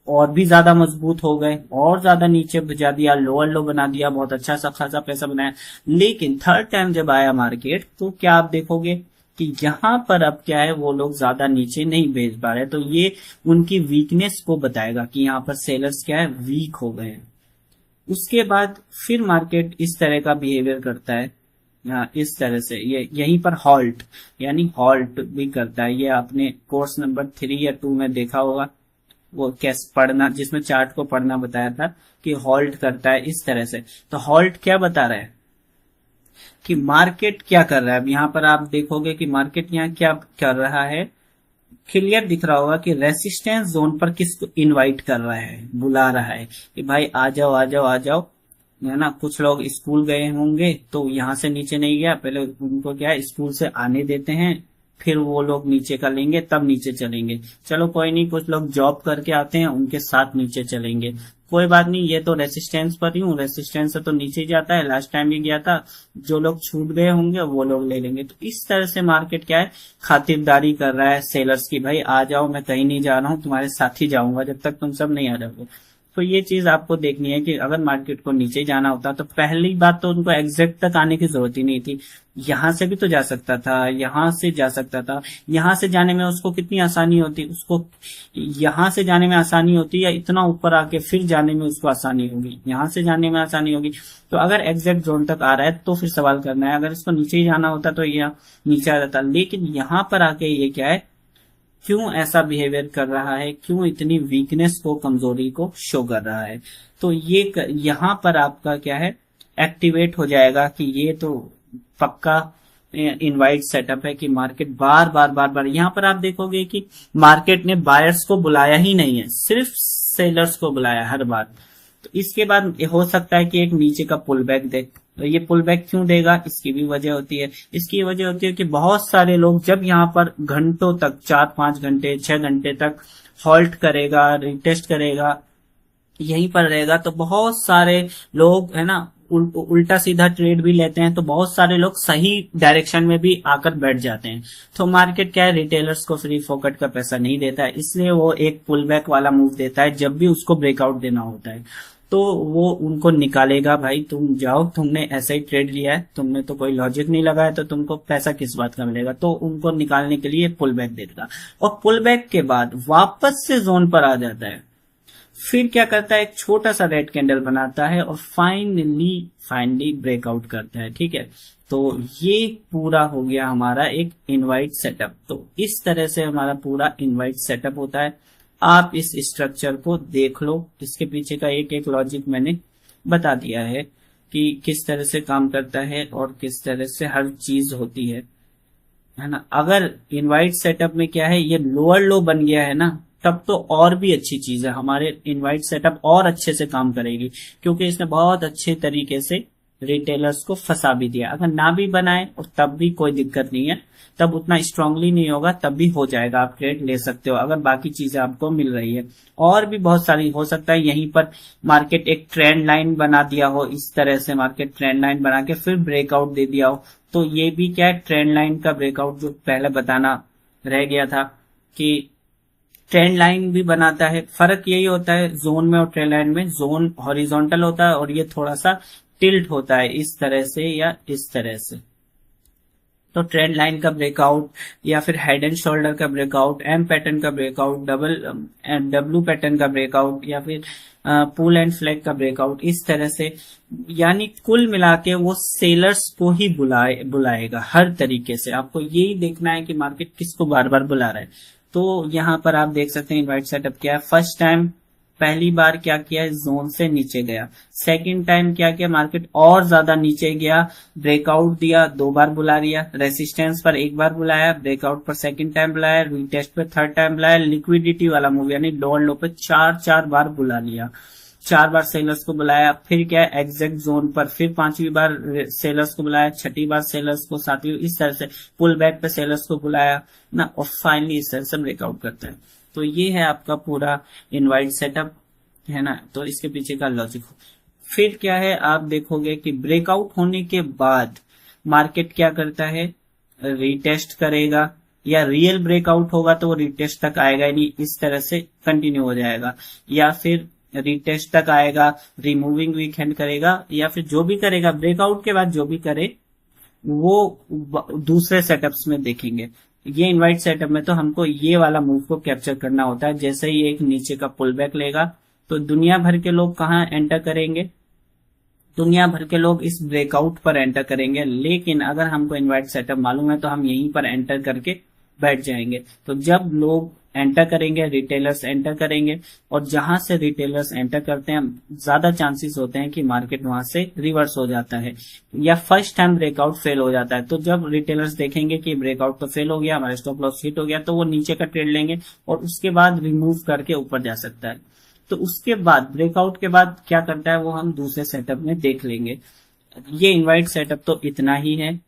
और भी ज्यादा मजबूत हो गए और ज्यादा नीचे भिजा दिया, लोअर लो बना दिया, बहुत अच्छा सा खासा पैसा बनाया। लेकिन थर्ड टाइम जब आया मार्केट तो क्या आप देखोगे कि यहां पर अब क्या है वो लोग ज्यादा नीचे नहीं भेज पा रहे, तो ये उनकी वीकनेस को बताएगा कि यहाँ पर सेलर्स क्या है वीक हो गए हैं। उसके बाद फिर मार्केट इस तरह का बिहेवियर करता है इस तरह से ये यहीं पर हॉल्ट यानी हॉल्ट भी करता है। ये आपने कोर्स नंबर 3 या 2 में देखा होगा, वो कैसे पढ़ना, जिसमें चार्ट को पढ़ना बताया था कि हॉल्ट करता है इस तरह से। तो हॉल्ट क्या बता रहा है कि मार्केट क्या कर रहा है। अब यहाँ पर आप देखोगे कि मार्केट यहाँ क्या कर रहा है, क्लियर दिख रहा होगा कि रेसिस्टेंस जोन पर किसको इनवाइट कर रहा है, बुला रहा है कि भाई आ जाओ आ जाओ आ जाओ, है ना। कुछ लोग स्कूल गए होंगे तो यहाँ से नीचे नहीं गया, पहले उनको क्या है स्कूल से आने देते हैं, फिर वो लोग नीचे का लेंगे तब नीचे चलेंगे। चलो कोई नहीं, कुछ लोग जॉब करके आते हैं उनके साथ नीचे चलेंगे, कोई बात नहीं। ये तो रेसिस्टेंस पर ही हूँ, रेसिस्टेंस से तो नीचे ही जाता है, लास्ट टाइम भी गया था। जो लोग छूट गए होंगे वो लोग ले लेंगे। तो इस तरह से मार्केट क्या है, खातिरदारी कर रहा है सेलर्स की, भाई आ जाओ मैं कहीं नहीं जा रहा हूँ, तुम्हारे साथ ही जाऊंगा जब तक तुम सब नहीं आ जाओगे। तो ये चीज आपको देखनी है कि अगर मार्केट को नीचे जाना होता तो पहली बात तो उनको एग्जैक्ट तक आने की जरूरत ही नहीं थी, यहां से भी तो जा सकता था, यहां से जा सकता था। यहां से जाने में उसको कितनी आसानी होती, उसको यहां से जाने में आसानी होती या इतना ऊपर आके फिर जाने में उसको आसानी होगी, यहां से जाने में आसानी होगी। तो अगर एग्जैक्ट जोन तक आ रहा है तो फिर सवाल करना है, अगर इसको नीचे ही जाना होता तो यह नीचे आ जाता। लेकिन यहां पर आके ये क्या है, क्यों ऐसा बिहेवियर कर रहा है, क्यों इतनी वीकनेस को, कमजोरी को शो कर रहा है। तो ये यहां पर आपका क्या है, एक्टिवेट हो जाएगा कि ये तो पक्का इनवाइट सेटअप है कि मार्केट बार बार बार बार। यहां पर आप देखोगे कि मार्केट ने बायर्स को बुलाया ही नहीं है, सिर्फ सेलर्स को बुलाया हर बार। तो इसके बाद हो सकता है कि एक नीचे का पुल बैक दे। तो ये पुल बैक क्यों देगा, इसकी भी वजह होती है। इसकी वजह होती है कि बहुत सारे लोग जब यहाँ पर घंटों तक, 4-5 घंटे 6 घंटे तक हॉल्ट करेगा, रिटेस्ट करेगा, यहीं पर रहेगा, तो बहुत सारे लोग है ना उल्टा सीधा ट्रेड भी लेते हैं, तो बहुत सारे लोग सही डायरेक्शन में भी आकर बैठ जाते हैं। तो मार्केट क्या है, रिटेलर्स को फ्री फोकट का पैसा नहीं देता है, इसलिए वो एक पुल बैक वाला मूव देता है जब भी उसको ब्रेकआउट देना होता है। तो वो उनको निकालेगा, भाई तुम जाओ, तुमने ऐसा ही ट्रेड लिया है, तुमने तो कोई लॉजिक नहीं लगाया, तो तुमको पैसा किस बात का मिलेगा। तो उनको निकालने के लिए पुल बैक देगा, और पुल बैक के बाद वापस से जोन पर आ जाता है, फिर क्या करता है, एक छोटा सा रेड कैंडल बनाता है और फाइनली ब्रेकआउट करता है। ठीक है, तो ये पूरा हो गया हमारा एक इनवाइट सेटअप। तो इस तरह से हमारा पूरा इनवाइट सेटअप होता है। आप इस स्ट्रक्चर को देख लो, इसके पीछे का एक एक लॉजिक मैंने बता दिया है कि किस तरह से काम करता है और किस तरह से हर चीज होती है ना। अगर इनवाइट सेटअप में क्या है, ये लोअर लो बन गया है ना, तब तो और भी अच्छी चीज है, हमारे इनवाइट सेटअप और अच्छे से काम करेगी, क्योंकि इसने बहुत अच्छे तरीके से रिटेलर्स को फंसा भी दिया। अगर ना भी बनाए और तब भी कोई दिक्कत नहीं है, तब उतना स्ट्रांगली नहीं होगा, तब भी हो जाएगा, आप ट्रेड ले सकते हो अगर बाकी चीजें आपको मिल रही है। और भी बहुत सारी हो सकता है, यहीं पर मार्केट एक ट्रेंड लाइन बना दिया हो, इस तरह से मार्केट ट्रेंड लाइन बना के फिर ब्रेकआउट दे दिया हो। तो ये भी क्या है, ट्रेंड लाइन का ब्रेकआउट जो पहले बताना रह गया था कि ट्रेंड लाइन भी बनाता है। फर्क यही होता है जोन में और ट्रेंड लाइन में, जोन हॉरिजॉन्टल होता है और ये थोड़ा सा टिल्ट होता है, इस तरह से या इस तरह से। तो ट्रेंड लाइन का ब्रेकआउट या फिर हेड एंड शोल्डर का ब्रेकआउट, एम पैटर्न का ब्रेकआउट, डब्ल्यू पैटर्न का ब्रेकआउट, या फिर पुल एंड फ्लैग का ब्रेकआउट, इस तरह से। यानी कुल मिला के वो सेलर्स को ही बुलाएगा हर तरीके से। आपको यही देखना है कि मार्केट किसको बार बार बुला रहा है। तो यहाँ पर आप देख सकते हैं इनवाइट सेटअप क्या है। फर्स्ट टाइम, पहली बार क्या किया, जोन से नीचे गया। सेकंड टाइम क्या किया, मार्केट और ज्यादा नीचे गया, ब्रेकआउट दिया, 2 बार बुला लिया, रेसिस्टेंस पर 1 बार बुलाया, ब्रेकआउट पर सेकंड टाइम बुलाया, रीटेस्ट पे थर्ड टाइम बुलाया, लिक्विडिटी वाला मूव यानी लोअर लो पे 4 बार बुला लिया, 4 बार सेलर्स को बुलाया। फिर क्या, एग्जैक्ट जोन पर फिर 5वीं बार सेलर्स को बुलाया, 6ठी बार सेलर्स को, 7वीं, इस तरह से पुल बैक पे सेलर्स को बुलाया ना, और फाइनली इस तरह से ब्रेकआउट करता है। तो ये है आपका पूरा इनवाइट सेटअप, है ना। तो इसके पीछे का लॉजिक। फिर क्या है, आप देखोगे कि ब्रेकआउट होने के बाद मार्केट क्या करता है, रीटेस्ट करेगा, या रियल ब्रेकआउट होगा तो वो रीटेस्ट तक आएगा नहीं, इस तरह से कंटिन्यू हो जाएगा, या फिर रीटेस्ट तक आएगा, रिमूविंग वीक हैंड करेगा, या फिर जो भी करेगा ब्रेकआउट के बाद जो भी करे वो दूसरे सेटअप्स में देखेंगे। ये इनवाइट सेटअप में तो हमको ये वाला मूव को कैप्चर करना होता है। जैसे ही एक नीचे का पुल बैक लेगा तो दुनिया भर के लोग कहाँ एंटर करेंगे, दुनिया भर के लोग इस ब्रेकआउट पर एंटर करेंगे, लेकिन अगर हमको इनवाइट सेटअप मालूम है तो हम यहीं पर एंटर करके बैठ जाएंगे। तो जब लोग एंटर करेंगे, रिटेलर्स एंटर करेंगे, और जहां से रिटेलर्स एंटर करते हैं ज्यादा चांसेस होते हैं कि मार्केट वहां से रिवर्स हो जाता है या फर्स्ट टाइम ब्रेकआउट फेल हो जाता है। तो जब रिटेलर्स देखेंगे कि ब्रेकआउट तो फेल हो गया, हमारा स्टॉप लॉस हिट हो गया, तो वो नीचे का ट्रेड लेंगे और उसके बाद रिमूव करके ऊपर जा सकता है। तो उसके बाद ब्रेकआउट के बाद क्या करता है वो हम दूसरे सेटअप में देख लेंगे। ये इनवाइट सेटअप तो इतना ही है।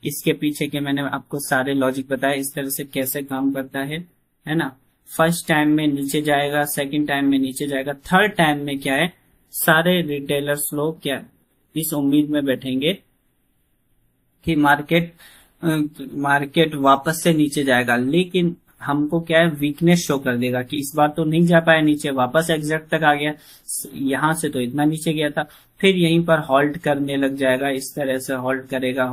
इसके पीछे के मैंने आपको सारे लॉजिक बताया इस तरह से कैसे काम करता है ना। फर्स्ट टाइम में नीचे जाएगा, सेकंड टाइम में नीचे जाएगा, थर्ड टाइम में क्या है, सारे रिटेलर्स लोग क्या इस उम्मीद में बैठेंगे कि मार्केट वापस से नीचे जाएगा, लेकिन हमको क्या है वीकनेस शो कर देगा कि इस बार तो नहीं जा पाया नीचे, वापस एग्जैक्ट तक आ गया, यहां से तो इतना नीचे गया था, फिर यहीं पर हॉल्ट करने लग जाएगा। इस तरह से हॉल्ट करेगा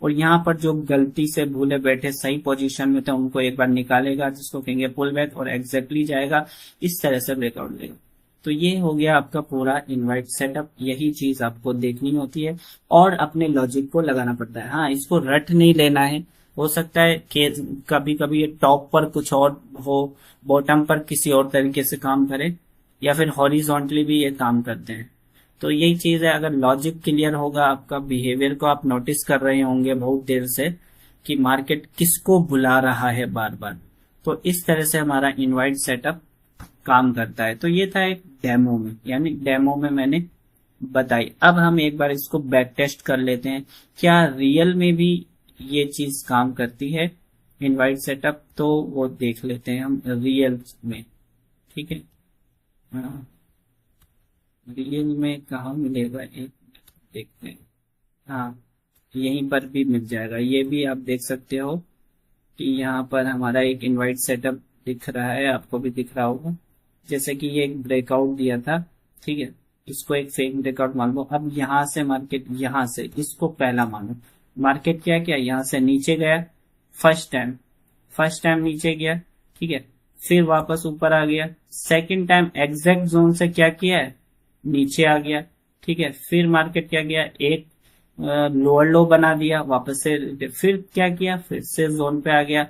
और यहाँ पर जो गलती से भूले बैठे सही पोजीशन में थे उनको एक बार निकालेगा, जिसको कहेंगे पुल बैक, और एग्जैक्टली जाएगा, इस तरह से ब्रेकआउट देगा। तो ये हो गया आपका पूरा इनवाइट सेटअप। यही चीज आपको देखनी होती है और अपने लॉजिक को लगाना पड़ता है। हाँ, इसको रट नहीं लेना है। हो सकता है कि कभी कभी ये टॉप पर कुछ और हो, बॉटम पर किसी और तरीके से काम करे, या फिर हॉरिजॉन्टली भी ये काम करते हैं। तो यही चीज है, अगर लॉजिक क्लियर होगा, आपका बिहेवियर को आप नोटिस कर रहे होंगे बहुत देर से कि मार्केट किसको बुला रहा है बार बार, तो इस तरह से हमारा इनवाइट सेटअप काम करता है। तो ये था एक डेमो में, यानी डेमो में मैंने बताई। अब हम एक बार इसको बैक टेस्ट कर लेते हैं, क्या रियल में भी ये चीज काम करती है इनवाइट सेटअप। तो वो देख लेते हैं हम रियल में। ठीक है, रियल में कहा मिलेगा, एक देखते हैं। हाँ, यहीं पर भी मिल जाएगा। ये भी आप देख सकते हो कि यहाँ पर हमारा एक इनवाइट सेटअप दिख रहा है, आपको भी दिख रहा होगा। जैसे कि ये एक ब्रेकआउट दिया था, ठीक है, इसको एक फेक ब्रेकआउट मान लो। अब यहाँ से मार्केट, यहाँ से इसको पहला मानो, मार्केट क्या किया, यहाँ से नीचे गया फर्स्ट टाइम नीचे गया, ठीक है, फिर वापस ऊपर आ गया, सेकंड टाइम एग्जैक्ट जोन से क्या किया है, नीचे आ गया, ठीक है, फिर मार्केट क्या गया, एक लोअर लो बना दिया, वापस से फिर क्या किया, फिर से जोन पे आ गया,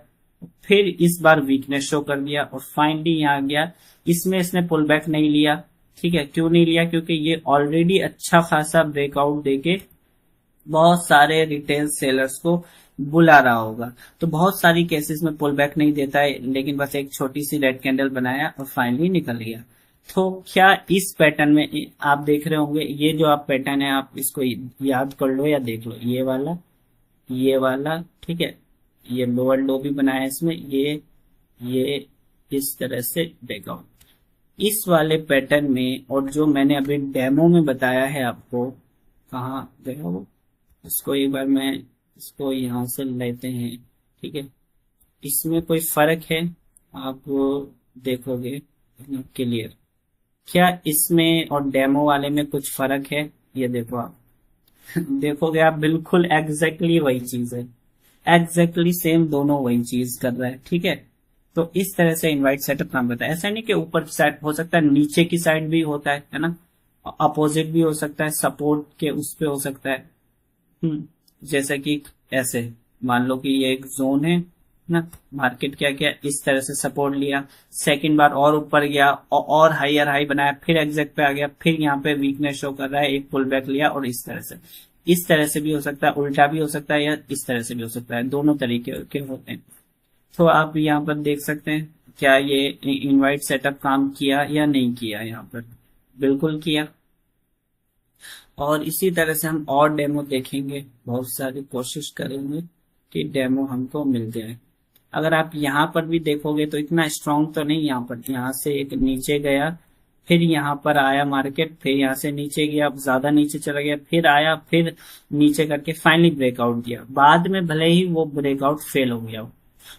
फिर इस बार वीकनेस शो कर दिया और फाइनली यहाँ आ गया। इसमें इसने पुल बैक नहीं लिया, ठीक है, क्यों नहीं लिया, क्योंकि ये ऑलरेडी अच्छा खासा ब्रेकआउट देके बहुत सारे रिटेल सेलर्स को बुला रहा होगा। तो बहुत सारी केसेस में पुल बैक नहीं देता है, लेकिन बस एक छोटी सी रेड कैंडल बनाया और फाइनली निकल गया। तो क्या इस पैटर्न में आप देख रहे होंगे, ये जो आप पैटर्न है आप इसको याद कर लो या देख लो, ये वाला, ठीक है, ये लोअर लो भी बनाया है इसमें, ये इस तरह से ब्रेकआउट इस वाले पैटर्न में। और जो मैंने अभी डेमो में बताया है आपको, कहाँ गया वो, इसको एक बार मैं इसको यहां से लेते हैं, ठीक है, इसमें कोई फर्क है आप देखोगे क्लियर, क्या इसमें और डेमो वाले में कुछ फर्क है, ये देखो आप देखोगे आप बिल्कुल एग्जैक्टली वही चीज है, एग्जैक्टली सेम, दोनों वही चीज कर रहा है, ठीक है। तो इस तरह से इनवाइट सेटअप काम करता है। ऐसा नहीं कि ऊपर की साइड हो सकता है, नीचे की साइड भी होता है ना, अपोजिट भी हो सकता है, सपोर्ट के उस पे हो सकता है। जैसे कि ऐसे मान लो कि ये एक जोन है ना, मार्केट क्या किया, इस तरह से सपोर्ट लिया, सेकंड बार और ऊपर गया और हायर हाई बनाया, फिर एग्जैक्ट पे आ गया, फिर यहाँ पे वीकनेस शो कर रहा है, एक पुल बैक लिया, और इस तरह से भी हो सकता है, उल्टा भी हो सकता है, या इस तरह से भी हो सकता है, दोनों तरीके के होते हैं। तो आप यहाँ पर देख सकते हैं क्या ये इनवाइट सेटअप काम किया या नहीं किया, यहाँ पर बिल्कुल किया। और इसी तरह से हम और डेमो देखेंगे, बहुत सारी कोशिश करेंगे कि डेमो हमको मिल जाए। अगर आप यहाँ पर भी देखोगे तो इतना स्ट्रांग तो नहीं, यहाँ पर, यहाँ से एक नीचे गया, फिर यहाँ पर आया मार्केट, फिर यहाँ से नीचे गया, ज्यादा नीचे चला गया, फिर आया, फिर नीचे करके फाइनली ब्रेकआउट दिया। बाद में भले ही वो ब्रेकआउट फेल हो गया,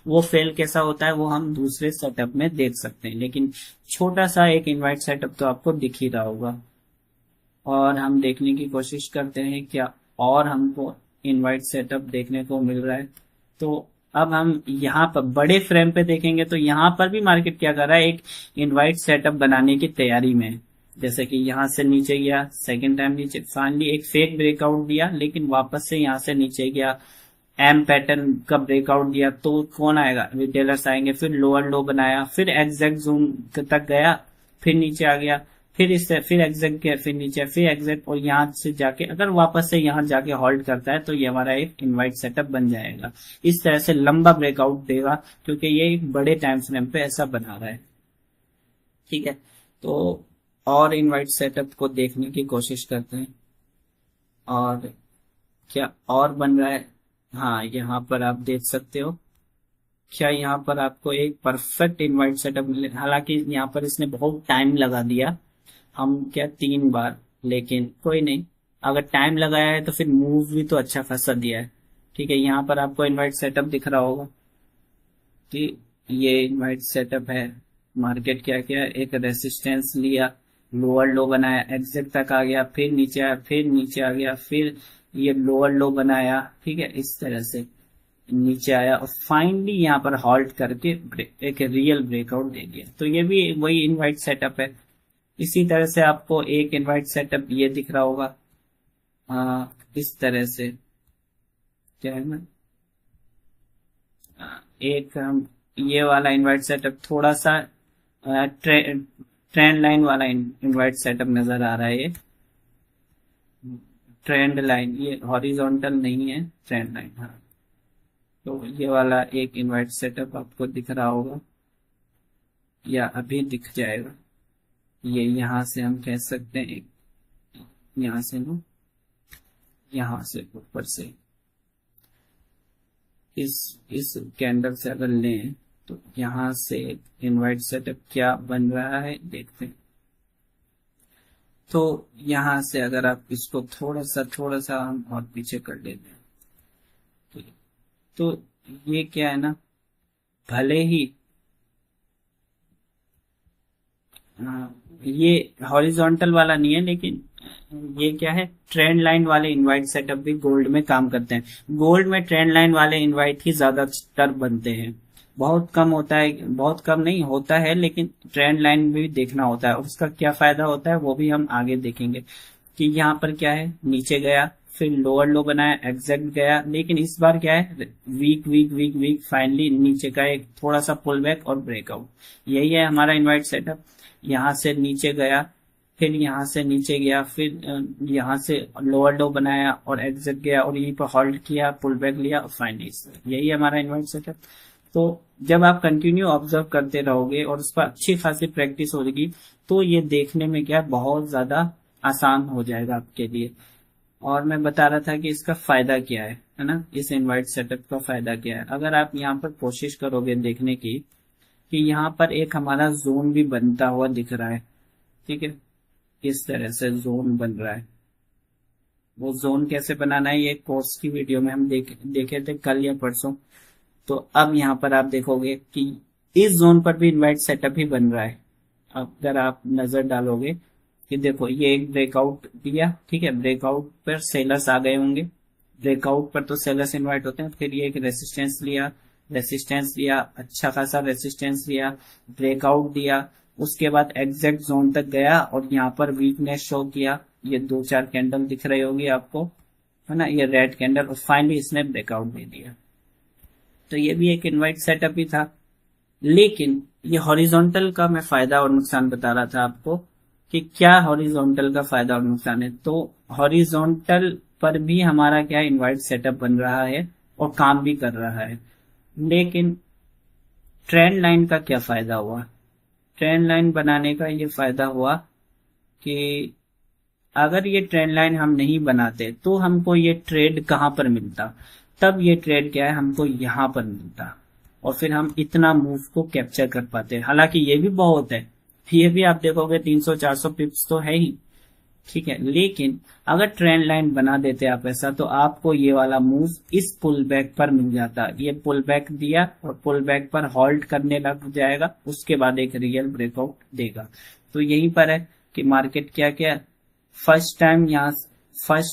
वो फेल कैसा होता है वो हम दूसरे सेटअप में देख सकते हैं, लेकिन छोटा सा एक इनवाइट सेटअप तो आपको दिख ही रहा होगा। और हम देखने की कोशिश करते हैं क्या और हमको इनवाइट सेटअप देखने को मिल रहा है। तो अब हम यहाँ पर बड़े फ्रेम पे देखेंगे तो यहाँ पर भी मार्केट क्या कर रहा है, एक इनवाइट सेटअप बनाने की तैयारी में है। जैसे कि यहाँ से नीचे गया, सेकेंड टाइम नीचे, फाइनली एक फेक ब्रेकआउट दिया, लेकिन वापस से यहाँ से नीचे गया, एम पैटर्न का ब्रेकआउट दिया, तो कौन आएगा, रिटेलर्स आएंगे। फिर लोअर लो बनाया, फिर एग्जैक्ट जोन तक गया, फिर नीचे आ गया, फिर इससे फिर एग्जैक्ट गया, फिर नीचे, फिर एग्जैक्ट, और यहाँ से जाके अगर वापस से यहाँ जाके होल्ड करता है तो ये हमारा एक इनवाइट सेटअप बन जाएगा। इस तरह से लंबा ब्रेकआउट देगा, क्योंकि ये एक बड़े टाइम फ्रेम पे ऐसा बना रहा है। ठीक है, तो और इनवाइट सेटअप को देखने की कोशिश करते हैं। और क्या और बन रहा है, हाँ यहाँ पर आप देख सकते हो, क्या यहाँ पर आपको एक परफेक्ट इनवाइट सेटअप मिले। हालांकि यहाँ पर इसने बहुत टाइम लगा दिया, हम क्या 3 बार, लेकिन कोई नहीं, अगर टाइम लगाया है तो फिर मूव भी तो अच्छा खासा दिया है। ठीक है, यहाँ पर आपको इनवाइट सेटअप दिख रहा होगा कि ये इनवाइट सेटअप है। मार्केट क्या किया, एक रेसिस्टेंस लिया, लोअर लो बनाया, एग्जिट तक आ गया, फिर नीचे आया, फिर नीचे आ गया, फिर ये लोअर लो बनाया। ठीक है, इस तरह से नीचे आया और फाइनली यहाँ पर हॉल्ट करके एक रियल ब्रेकआउट दे दिया। तो ये भी वही इनवाइट सेटअप है। इसी तरह से आपको एक इनवाइट सेटअप ये दिख रहा होगा, इस तरह से, क्या है ना, एक ये वाला इनवाइट सेटअप थोड़ा सा ट्रेंड लाइन वाला इनवाइट सेटअप नजर आ रहा है। ये ट्रेंड लाइन, ये हॉरिजॉन्टल नहीं है, ट्रेंड लाइन। हाँ, तो ये वाला एक इनवाइट सेटअप आपको दिख रहा होगा या अभी दिख जाएगा। ये यहाँ से हम कह सकते हैं, यहाँ से नो, यहाँ से ऊपर से इस कैंडल से अगर लें तो यहाँ से इनवाइट सेटअप क्या बन रहा है देखते हैं। तो यहाँ से अगर आप इसको थोड़ा सा हम और पीछे कर लेते हैं तो ये क्या है ना, भले ही ये हॉरिजॉन्टल वाला नहीं है, लेकिन ये क्या है, ट्रेंड लाइन वाले इनवाइट सेटअप भी गोल्ड में काम करते हैं। गोल्ड में ट्रेंड लाइन वाले इनवाइट ही ज्यादातर बनते हैं, बहुत कम होता है, बहुत कम नहीं होता है, लेकिन ट्रेंड लाइन भी देखना होता है। और उसका क्या फायदा होता है वो भी हम आगे देखेंगे कि यहाँ पर क्या है, नीचे गया, फिर लोअर लो बनाया, एग्जैक्ट गया, लेकिन इस बार क्या है, week week week week, finally नीचे का एक थोड़ा सा पुल बैक और ब्रेकआउट। यही है हमारा इनवाइट सेटअप। यहाँ से नीचे गया, फिर यहाँ से नीचे गया, फिर यहाँ से लोअर लो बनाया और एग्जिट गया और यहीं पर होल्ड किया, पुल बैक लिया और फाइनली यही हमारा इनवाइट सेटअप। तो जब आप कंटिन्यू ऑब्जर्व करते रहोगे और उस पर अच्छी खासी प्रैक्टिस होगी तो ये देखने में क्या बहुत ज्यादा आसान हो जाएगा आपके लिए। और मैं बता रहा था कि इसका फायदा क्या है ना, इस इनवाइट सेटअप का फायदा क्या है। अगर आप यहाँ पर कोशिश करोगे देखने की कि यहाँ पर एक हमारा जोन भी बनता हुआ दिख रहा है। ठीक है, इस तरह से जोन बन रहा है। वो जोन कैसे बनाना है ये कोर्स की वीडियो में हम देखे थे कल या परसों। तो अब यहाँ पर आप देखोगे कि इस जोन पर भी इनवाइट सेटअप ही बन रहा है। अगर आप नजर डालोगे कि देखो ये एक ब्रेकआउट दिया, ठीक है, ब्रेकआउट पर सेलर्स आ गए होंगे, ब्रेकआउट पर तो सेलर्स इनवाइट होते हैं। फिर ये एक रेसिस्टेंस लिया, अच्छा खासा रेसिस्टेंस लिया, ब्रेकआउट दिया, उसके बाद एग्जैक्ट जोन तक गया और यहाँ पर वीकनेस शो किया। ये 2-4 कैंडल दिख रही होगी आपको, है ना, ये रेड कैंडल, और फाइनली इसने ब्रेकआउट दे दिया। तो ये भी एक इनवाइट सेटअप ही था। लेकिन ये हॉरिजॉन्टल का मैं फायदा और नुकसान बता रहा था आपको कि क्या हॉरिजॉन्टल का फायदा और नुकसान है। तो हॉरिजॉन्टल पर भी हमारा क्या इनवाइट सेटअप बन रहा है और काम भी कर रहा है। लेकिन ट्रेंड लाइन का क्या फायदा हुआ, ट्रेंड लाइन बनाने का ये फायदा हुआ कि अगर ये ट्रेंड लाइन हम नहीं बनाते तो हमको ये ट्रेड कहां पर मिलता, तब ये ट्रेड क्या है हमको यहां पर मिलता और फिर हम इतना मूव को कैप्चर कर पाते। हालांकि ये भी बहुत है, ये भी आप देखोगे 300-400 पिप्स तो है ही, ठीक है, लेकिन अगर ट्रेंड लाइन बना देते आप ऐसा तो आपको ये वाला मूव इस पुल बैक पर मिल जाता। ये पुल बैक दिया और पुल बैक पर होल्ड करने लग जाएगा, उसके बाद एक रियल ब्रेकआउट देगा। तो यहीं पर है कि मार्केट क्या क्या, फर्स्ट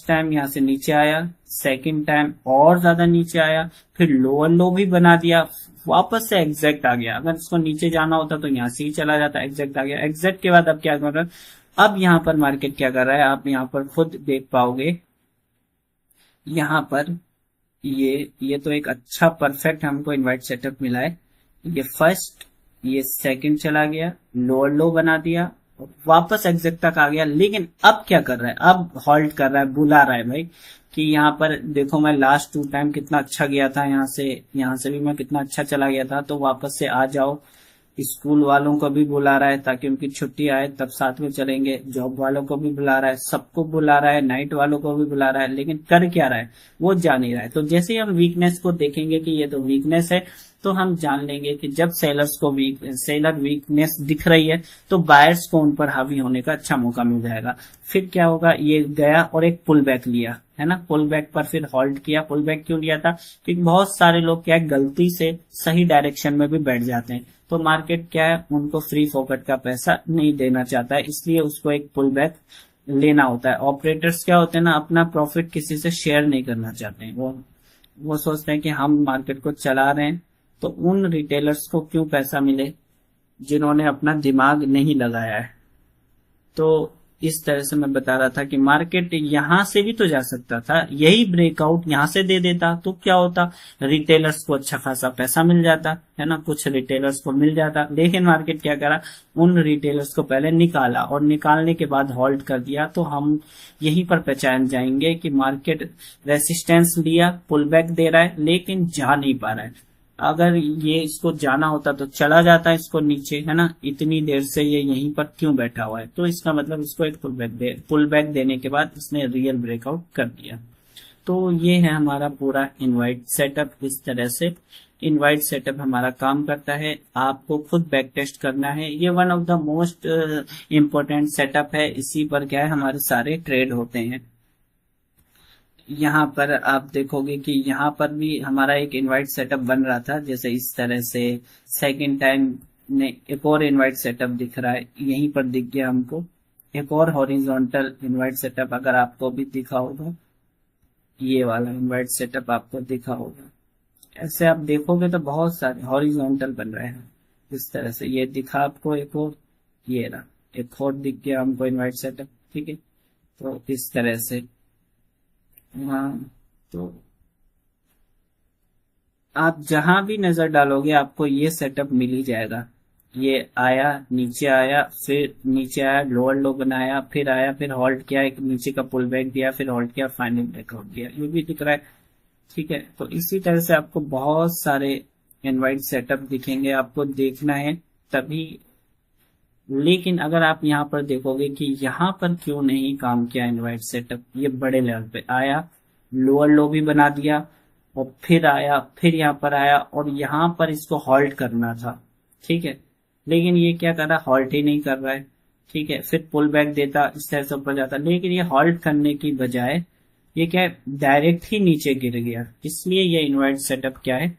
टाइम यहाँ से नीचे आया, सेकंड टाइम और ज्यादा नीचे आया, फिर लोअर लो भी बना दिया, वापस से एग्जैक्ट आ गया। अगर इसको नीचे जाना होता तो यहाँ से ही चला जाता, एग्जैक्ट आ गया। एग्जैक्ट के बाद अब क्या कर रहा है, अब यहाँ पर मार्केट क्या कर रहा है, आप यहाँ पर खुद देख पाओगे। यहाँ पर ये तो एक अच्छा परफेक्ट हमको इनवाइट सेटअप मिला है। ये फर्स्ट, ये सेकंड चला गया, लोअर लो बना दिया, वापस एग्जिट तक आ गया। लेकिन अब क्या कर रहा है, अब हॉल्ट कर रहा है, बुला रहा है भाई कि यहाँ पर देखो मैं लास्ट 2 टाइम कितना अच्छा गया था, यहाँ से भी मैं कितना अच्छा चला गया था, तो वापस से आ जाओ। स्कूल वालों को भी बुला रहा है ताकि उनकी छुट्टी आए तब साथ में चलेंगे, जॉब वालों को भी बुला रहा है, सबको बुला रहा है, नाइट वालों को भी बुला रहा है, लेकिन कर क्या रहा है वो जान नहीं रहा है। तो जैसे ही हम वीकनेस को देखेंगे कि ये तो वीकनेस है, तो हम जान लेंगे कि जब सेलर वीकनेस दिख रही है तो बायर्स को उन पर हावी होने का अच्छा मौका मिल जाएगा। फिर क्या होगा, ये गया और एक पुल बैक लिया है ना, पुल बैक पर फिर हॉल्ट किया। पुल बैक क्यों लिया था, क्योंकि बहुत सारे लोग क्या है, गलती से सही डायरेक्शन में भी बैठ जाते हैं, तो मार्केट क्या है, उनको फ्री फोकट का पैसा नहीं देना चाहता है, इसलिए उसको एक पुल बैक लेना होता है। ऑपरेटर्स क्या होते हैं ना, अपना प्रॉफिट किसी से शेयर नहीं करना चाहते हैं, वो सोचते हैं कि हम मार्केट को चला रहे हैं, तो उन रिटेलर्स को क्यों पैसा मिले जिन्होंने अपना दिमाग नहीं लगाया है। तो इस तरह से मैं बता रहा था कि मार्केट यहां से भी तो जा सकता था, यही ब्रेकआउट यहां से दे देता तो क्या होता, रिटेलर्स को अच्छा खासा पैसा मिल जाता है ना, कुछ रिटेलर्स को मिल जाता। लेकिन मार्केट क्या करा, उन रिटेलर्स को पहले निकाला और निकालने के बाद होल्ड कर दिया। तो हम यहीं पर पहचान जाएंगे कि मार्केट रेसिस्टेंस लिया, पुल बैक दे रहा है, लेकिन जा नहीं पा रहा है। अगर ये इसको जाना होता तो चला जाता है इसको नीचे, है ना, इतनी देर से ये यहीं पर क्यों बैठा हुआ है, तो इसका मतलब इसको एक पुल बैक देने के बाद इसने रियल ब्रेकआउट कर दिया। तो ये है हमारा पूरा इनवाइट सेटअप। इस तरह से इनवाइट सेटअप हमारा काम करता है, आपको खुद बैक टेस्ट करना है। ये one of the most important setup है, इसी पर क्या है हमारे सारे ट्रेड होते हैं। यहाँ पर आप देखोगे कि यहाँ पर भी हमारा एक इनवाइट सेटअप बन रहा था, जैसे इस तरह से सेकंड टाइम ने एक और इनवाइट सेटअप दिख रहा है, यहीं पर दिख गया हमको एक और हॉरिजॉन्टल इनवाइट सेटअप। अगर आपको भी दिखा होगा, ये वाला इनवाइट सेटअप आपको दिखा होगा, ऐसे आप देखोगे तो बहुत सारे हॉरिजॉन्टल बन रहे हैं इस तरह से। ये दिखा आपको एक और, ये रहा एक और दिख गया हमको इनवाइट सेटअप, ठीक है। तो इस तरह से हाँ, तो आप जहां भी नजर डालोगे आपको ये सेटअप मिल ही जाएगा। ये आया, नीचे आया, फिर नीचे आया, लोअर लो बनाया, फिर आया, फिर होल्ड किया, एक नीचे का पुल बैक दिया, फिर होल्ड किया, फाइनल ब्रेकआउट दिया, ये भी दिख रहा है, ठीक है। तो इसी तरह से आपको बहुत सारे इनवाइट सेटअप दिखेंगे, आपको देखना है तभी। लेकिन अगर आप यहाँ पर देखोगे कि यहाँ पर क्यों नहीं काम किया इनवाइट सेटअप, ये बड़े लेवल पे आया, लोअर लो भी बना दिया, और फिर आया, फिर यहाँ पर आया, और यहाँ पर इसको हॉल्ट करना था, ठीक है। लेकिन ये क्या कर रहा है, हॉल्ट ही नहीं कर रहा है, ठीक है। फिर पुल बैक देता, इस तरह से ऊपर जाता, लेकिन ये हॉल्ट करने की बजाय ये क्या है, डायरेक्ट ही नीचे गिर गया, इसलिए ये इनवाइट सेटअप क्या है,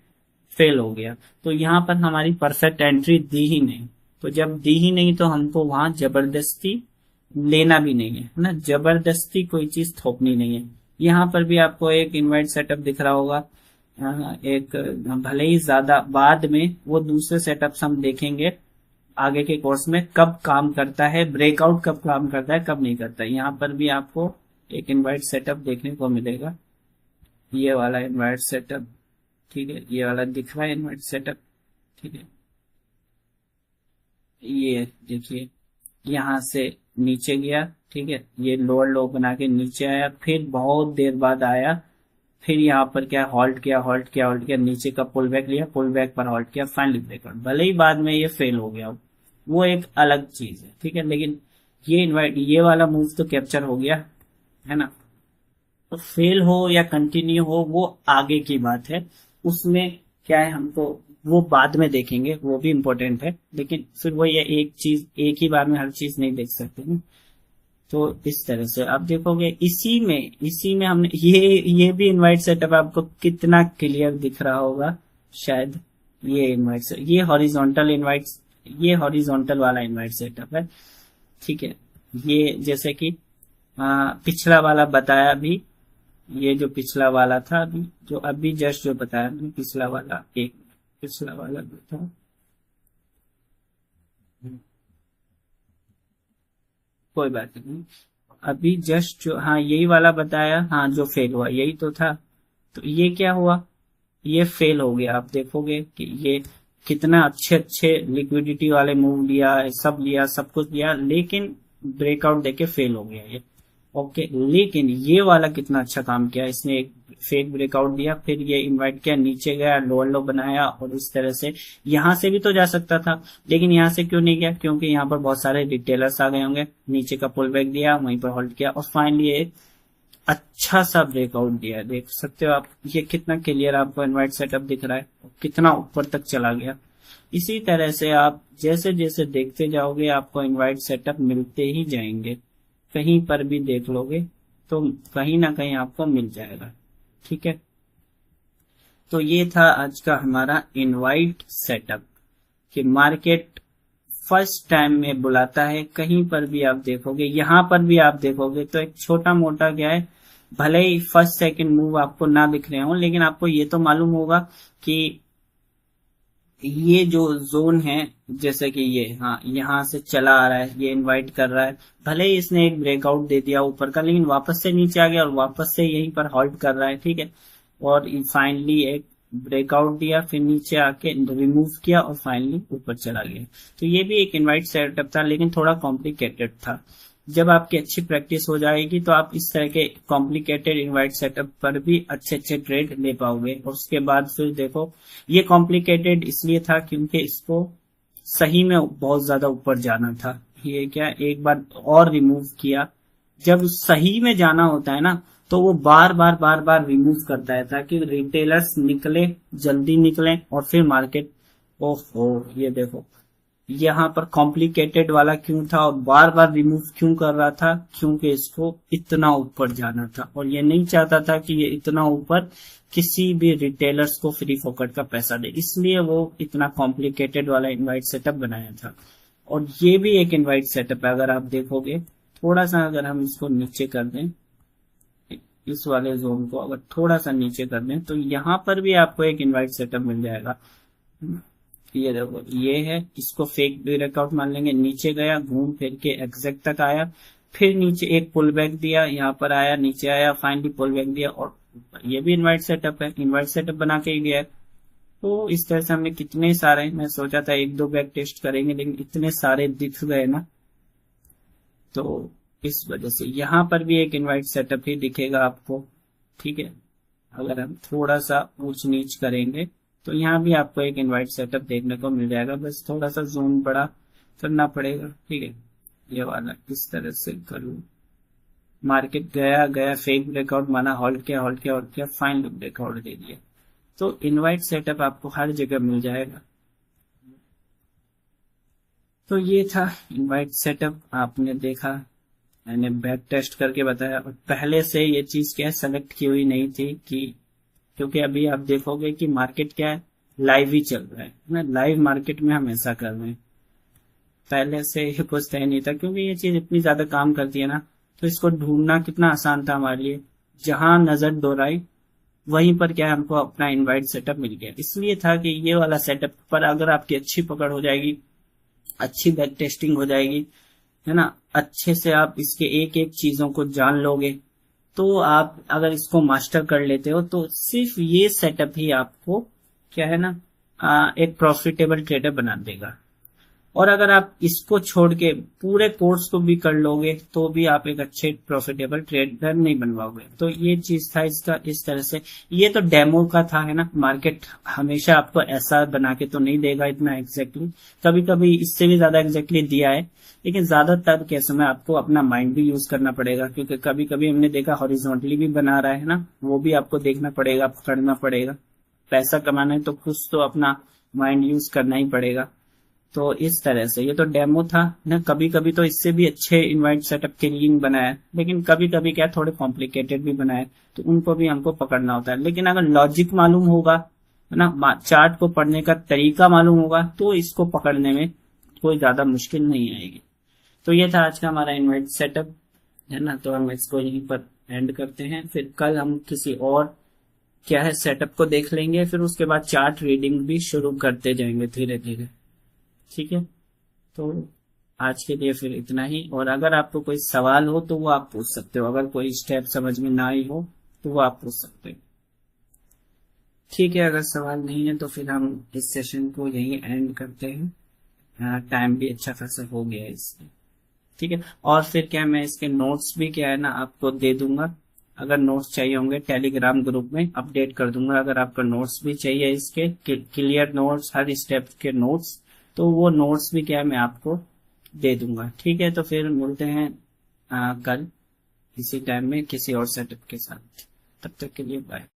फेल हो गया। तो यहाँ पर हमारी परफेक्ट एंट्री दी ही नहीं, तो जब दी ही नहीं तो हमको वहां जबरदस्ती लेना भी नहीं है ना, जबरदस्ती कोई चीज थोपनी नहीं है। यहाँ पर भी आपको एक इनवाइट सेटअप दिख रहा होगा, एक भले ही ज्यादा बाद में वो दूसरे सेटअप्स हम देखेंगे आगे के कोर्स में कब काम करता है, ब्रेकआउट कब काम करता है कब नहीं करता है। यहाँ पर भी आपको एक इनवाइट सेटअप देखने को मिलेगा, ये वाला इनवाइट सेटअप, ठीक है, ये वाला दिख रहा है इनवाइट सेटअप, ठीक है। ये देखिए यहाँ से नीचे गया, ठीक है, ये लोअर लो बना के नीचे आया, फिर बहुत देर बाद आया, फिर यहाँ पर क्या हॉल्ट किया, हॉल्ट किया, हॉल्ट किया, नीचे का पुल बैक लिया, पुल बैक पर हॉल्ट किया, फाइनली ब्रेकआउट। भले ही बाद में ये फेल हो गया, वो एक अलग चीज है, ठीक है। लेकिन ये वाला मूव तो कैप्चर हो गया, है ना। तो फेल हो या कंटिन्यू हो वो आगे की बात है, उसमें क्या है हमको वो बाद में देखेंगे, वो भी इम्पोर्टेंट है। लेकिन फिर वो ये एक चीज एक ही बार में हर चीज नहीं देख सकते ना। तो इस तरह से आप देखोगे, इसी में हमने ये भी इनवाइट सेटअप आपको कितना क्लियर दिख रहा होगा शायद। ये इनवाइट से ये हॉरिजॉन्टल वाला इनवाइट सेटअप है, ठीक है। ये जैसे कि पिछला वाला बताया भी, ये जो पिछला वाला था अभी जो अभी जस्ट जो बताया मैंने, पिछला वाला एक पिछला वाला जो था, कोई बात नहीं। अभी जस्ट जो, हाँ यही वाला बताया, हाँ जो फेल हुआ यही तो था। तो ये क्या हुआ, ये फेल हो गया। आप देखोगे कि ये कितना अच्छे अच्छे लिक्विडिटी वाले मूव लिया, सब लिया, सब कुछ लिया, लेकिन ब्रेकआउट देके फेल हो गया ये। ओके, लेकिन ये वाला कितना अच्छा काम किया, इसने एक फेक ब्रेकआउट दिया, फिर ये इनवाइट किया, नीचे गया, लोअर लो बनाया, और इस तरह से यहां से भी तो जा सकता था, लेकिन यहां से क्यों नहीं गया, क्योंकि यहाँ पर बहुत सारे रिटेलर्स आ गए होंगे। नीचे का पुल बैक दिया, वहीं पर होल्ड किया, और फाइनली एक अच्छा सा ब्रेकआउट दिया है। देख सकते हो आप, ये कितना क्लियर आपको इनवाइट सेटअप दिख रहा है, कितना ऊपर तक चला गया। इसी तरह से आप जैसे जैसे देखते जाओगे आपको इनवाइट सेटअप मिलते ही जाएंगे, कहीं पर भी देख लोगे तो कहीं ना कहीं आपको मिल जाएगा। ठीक है, तो ये था आज का हमारा इनवाइट सेटअप कि मार्केट फर्स्ट टाइम में बुलाता है। कहीं पर भी आप देखोगे, यहां पर भी आप देखोगे तो एक छोटा मोटा क्या है, भले ही फर्स्ट सेकंड मूव आपको ना दिख रहे हो, लेकिन आपको ये तो मालूम होगा कि ये जो जोन है, जैसे कि ये, हाँ यहाँ से चला आ रहा है, ये इनवाइट कर रहा है, भले ही इसने एक ब्रेकआउट दे दिया ऊपर का, लेकिन वापस से नीचे आ गया और वापस से यहीं पर हॉल्ट कर रहा है। ठीक है, और फाइनली एक ब्रेकआउट दिया, फिर नीचे आके रिमूव किया, और फाइनली ऊपर चला गया। तो ये भी एक इनवाइट सेटअप था, लेकिन थोड़ा कॉम्प्लिकेटेड था। जब आपकी अच्छी प्रैक्टिस हो जाएगी तो आप इस तरह के कॉम्प्लिकेटेड इनवाइट सेटअप पर भी अच्छे अच्छे ट्रेड ले पाओगे। और उसके बाद फिर देखो, ये कॉम्प्लिकेटेड इसलिए था क्योंकि इसको सही में बहुत ज्यादा ऊपर जाना था। ये क्या, एक बार और रिमूव किया, जब सही में जाना होता है ना, तो वो बार बार बार बार रिमूव करता है ताकि रिटेलर्स निकले, जल्दी निकले, और फिर मार्केट, ओहो ये देखो यहाँ पर कॉम्प्लिकेटेड वाला क्यों था और बार बार रिमूव क्यों कर रहा था, क्योंकि इसको इतना ऊपर जाना था और ये नहीं चाहता था कि ये इतना ऊपर किसी भी रिटेलर्स को फ्री फोकट का पैसा दे, इसलिए वो इतना कॉम्प्लिकेटेड वाला इनवाइट सेटअप बनाया था। और ये भी एक इनवाइट सेटअप है, अगर आप देखोगे थोड़ा सा, अगर हम इसको नीचे कर दें, इस वाले जोन को अगर थोड़ा सा नीचे कर दें, तो यहाँ पर भी आपको एक इनवाइट सेटअप मिल जाएगा। ये देखो, ये है, इसको फेक ब्रेकआउट मान लेंगे, नीचे गया, घूम फिर के एग्जैक्ट तक आया, फिर नीचे एक पुल बैक दिया, यहाँ पर आया, नीचे आया, फाइनली पुल बैक दिया, और ये भी इनवाइट सेटअप है, इनवाइट सेटअप बना के ही गया है। तो इस तरह से हमने कितने सारे, मैं सोचा था एक दो बैक टेस्ट करेंगे, लेकिन इतने सारे दिख गए ना, तो इस वजह से यहाँ पर भी एक इनवाइट सेटअप ही दिखेगा आपको। ठीक है, अगर हम थोड़ा सा ऊंच नीच करेंगे तो यहाँ भी आपको एक इनवाइट सेटअप देखने को मिल जाएगा, बस थोड़ा सा जूम बड़ा करना पड़ेगा। ठीक है, ये वाला इस तरह से करूँ, मार्केट गया गया, फेक ब्रेकआउट माना, होल्ड किया होल्ड किया होल्ड किया, फाइनल ब्रेकआउट दे दिया। तो इनवाइट सेटअप आपको हर जगह मिल जाएगा। तो ये था इनवाइट सेटअप, आपने देखा, मैंने बैक टेस्ट करके बताया, और पहले से ये चीज क्या सेलेक्ट की हुई नहीं थी कि, क्योंकि अभी आप देखोगे कि मार्केट क्या है, लाइव ही चल रहा है ना, लाइव मार्केट में हम ऐसा कर रहे हैं, पहले से ही कुछ तय नहीं था, क्योंकि ये चीज इतनी ज्यादा काम करती है ना, तो इसको ढूंढना कितना आसान था हमारे लिए, जहां नजर दौड़ाई वहीं पर क्या हमको अपना इनवाइट सेटअप मिल गया। इसलिए था कि ये वाला सेटअप पर अगर आपकी अच्छी पकड़ हो जाएगी, अच्छी बैक टेस्टिंग हो जाएगी, है ना, अच्छे से आप इसके एक एक चीजों को जान लोगे, तो आप अगर इसको मास्टर कर लेते हो तो सिर्फ ये सेटअप ही आपको क्या है ना, एक प्रॉफिटेबल ट्रेडर बना देगा। और अगर आप इसको छोड़ के पूरे कोर्स को भी कर लोगे तो भी आप एक अच्छे प्रॉफिटेबल ट्रेडर नहीं बन पाओगे। तो ये चीज था इसका, इस तरह से। ये तो डेमो का था, है ना, मार्केट हमेशा आपको ऐसा बना के तो नहीं देगा इतना एग्जैक्टली, कभी कभी इससे भी ज्यादा एग्जैक्टली दिया है, लेकिन ज्यादातर केसों में आपको अपना माइंड भी यूज करना पड़ेगा, क्योंकि कभी कभी हमने देखा हॉरिजॉन्टली भी बना रहा है ना, वो भी आपको देखना पड़ेगा, पकड़ना पड़ेगा। पैसा कमाना है तो कुछ तो अपना माइंड यूज करना ही पड़ेगा। तो इस तरह से ये तो डेमो था ना, कभी कभी तो इससे भी अच्छे इनवाइट सेटअप के लिए बनाया, लेकिन कभी कभी क्या थोड़े कॉम्प्लिकेटेड भी बनाए, तो उनको भी हमको पकड़ना होता है। लेकिन अगर लॉजिक मालूम होगा, है ना, चार्ट को पढ़ने का तरीका मालूम होगा, तो इसको पकड़ने में कोई ज्यादा मुश्किल नहीं आएगी। तो ये था आज का हमारा इनवाइट सेटअप, है ना। तो हम इसको यहीं पर एंड करते हैं, फिर कल हम किसी और क्या है सेटअप को देख लेंगे, फिर उसके बाद चार्ट रीडिंग भी शुरू करते जाएंगे धीरे धीरे। ठीक है, तो आज के लिए फिर इतना ही। और अगर आपको कोई सवाल हो तो वो आप पूछ सकते हो, अगर कोई स्टेप समझ में ना आई हो तो वो आप पूछ सकते हो। ठीक है, अगर सवाल नहीं है तो फिर हम इस सेशन को यहीं एंड करते हैं। टाइम भी अच्छा खासा हो गया है इसलिए। ठीक है, और फिर क्या मैं इसके नोट्स भी क्या है ना आपको दे दूंगा। अगर नोट्स चाहिए होंगे टेलीग्राम ग्रुप में अपडेट कर दूंगा। अगर आपका नोट्स भी चाहिए इसके क्लियर नोट्स, हर स्टेप के नोट्स, तो वो नोट्स भी क्या है मैं आपको दे दूंगा। ठीक है, तो फिर मिलते हैं कल इसी टाइम में किसी और सेटअप के साथ। तब तक के लिए बाय।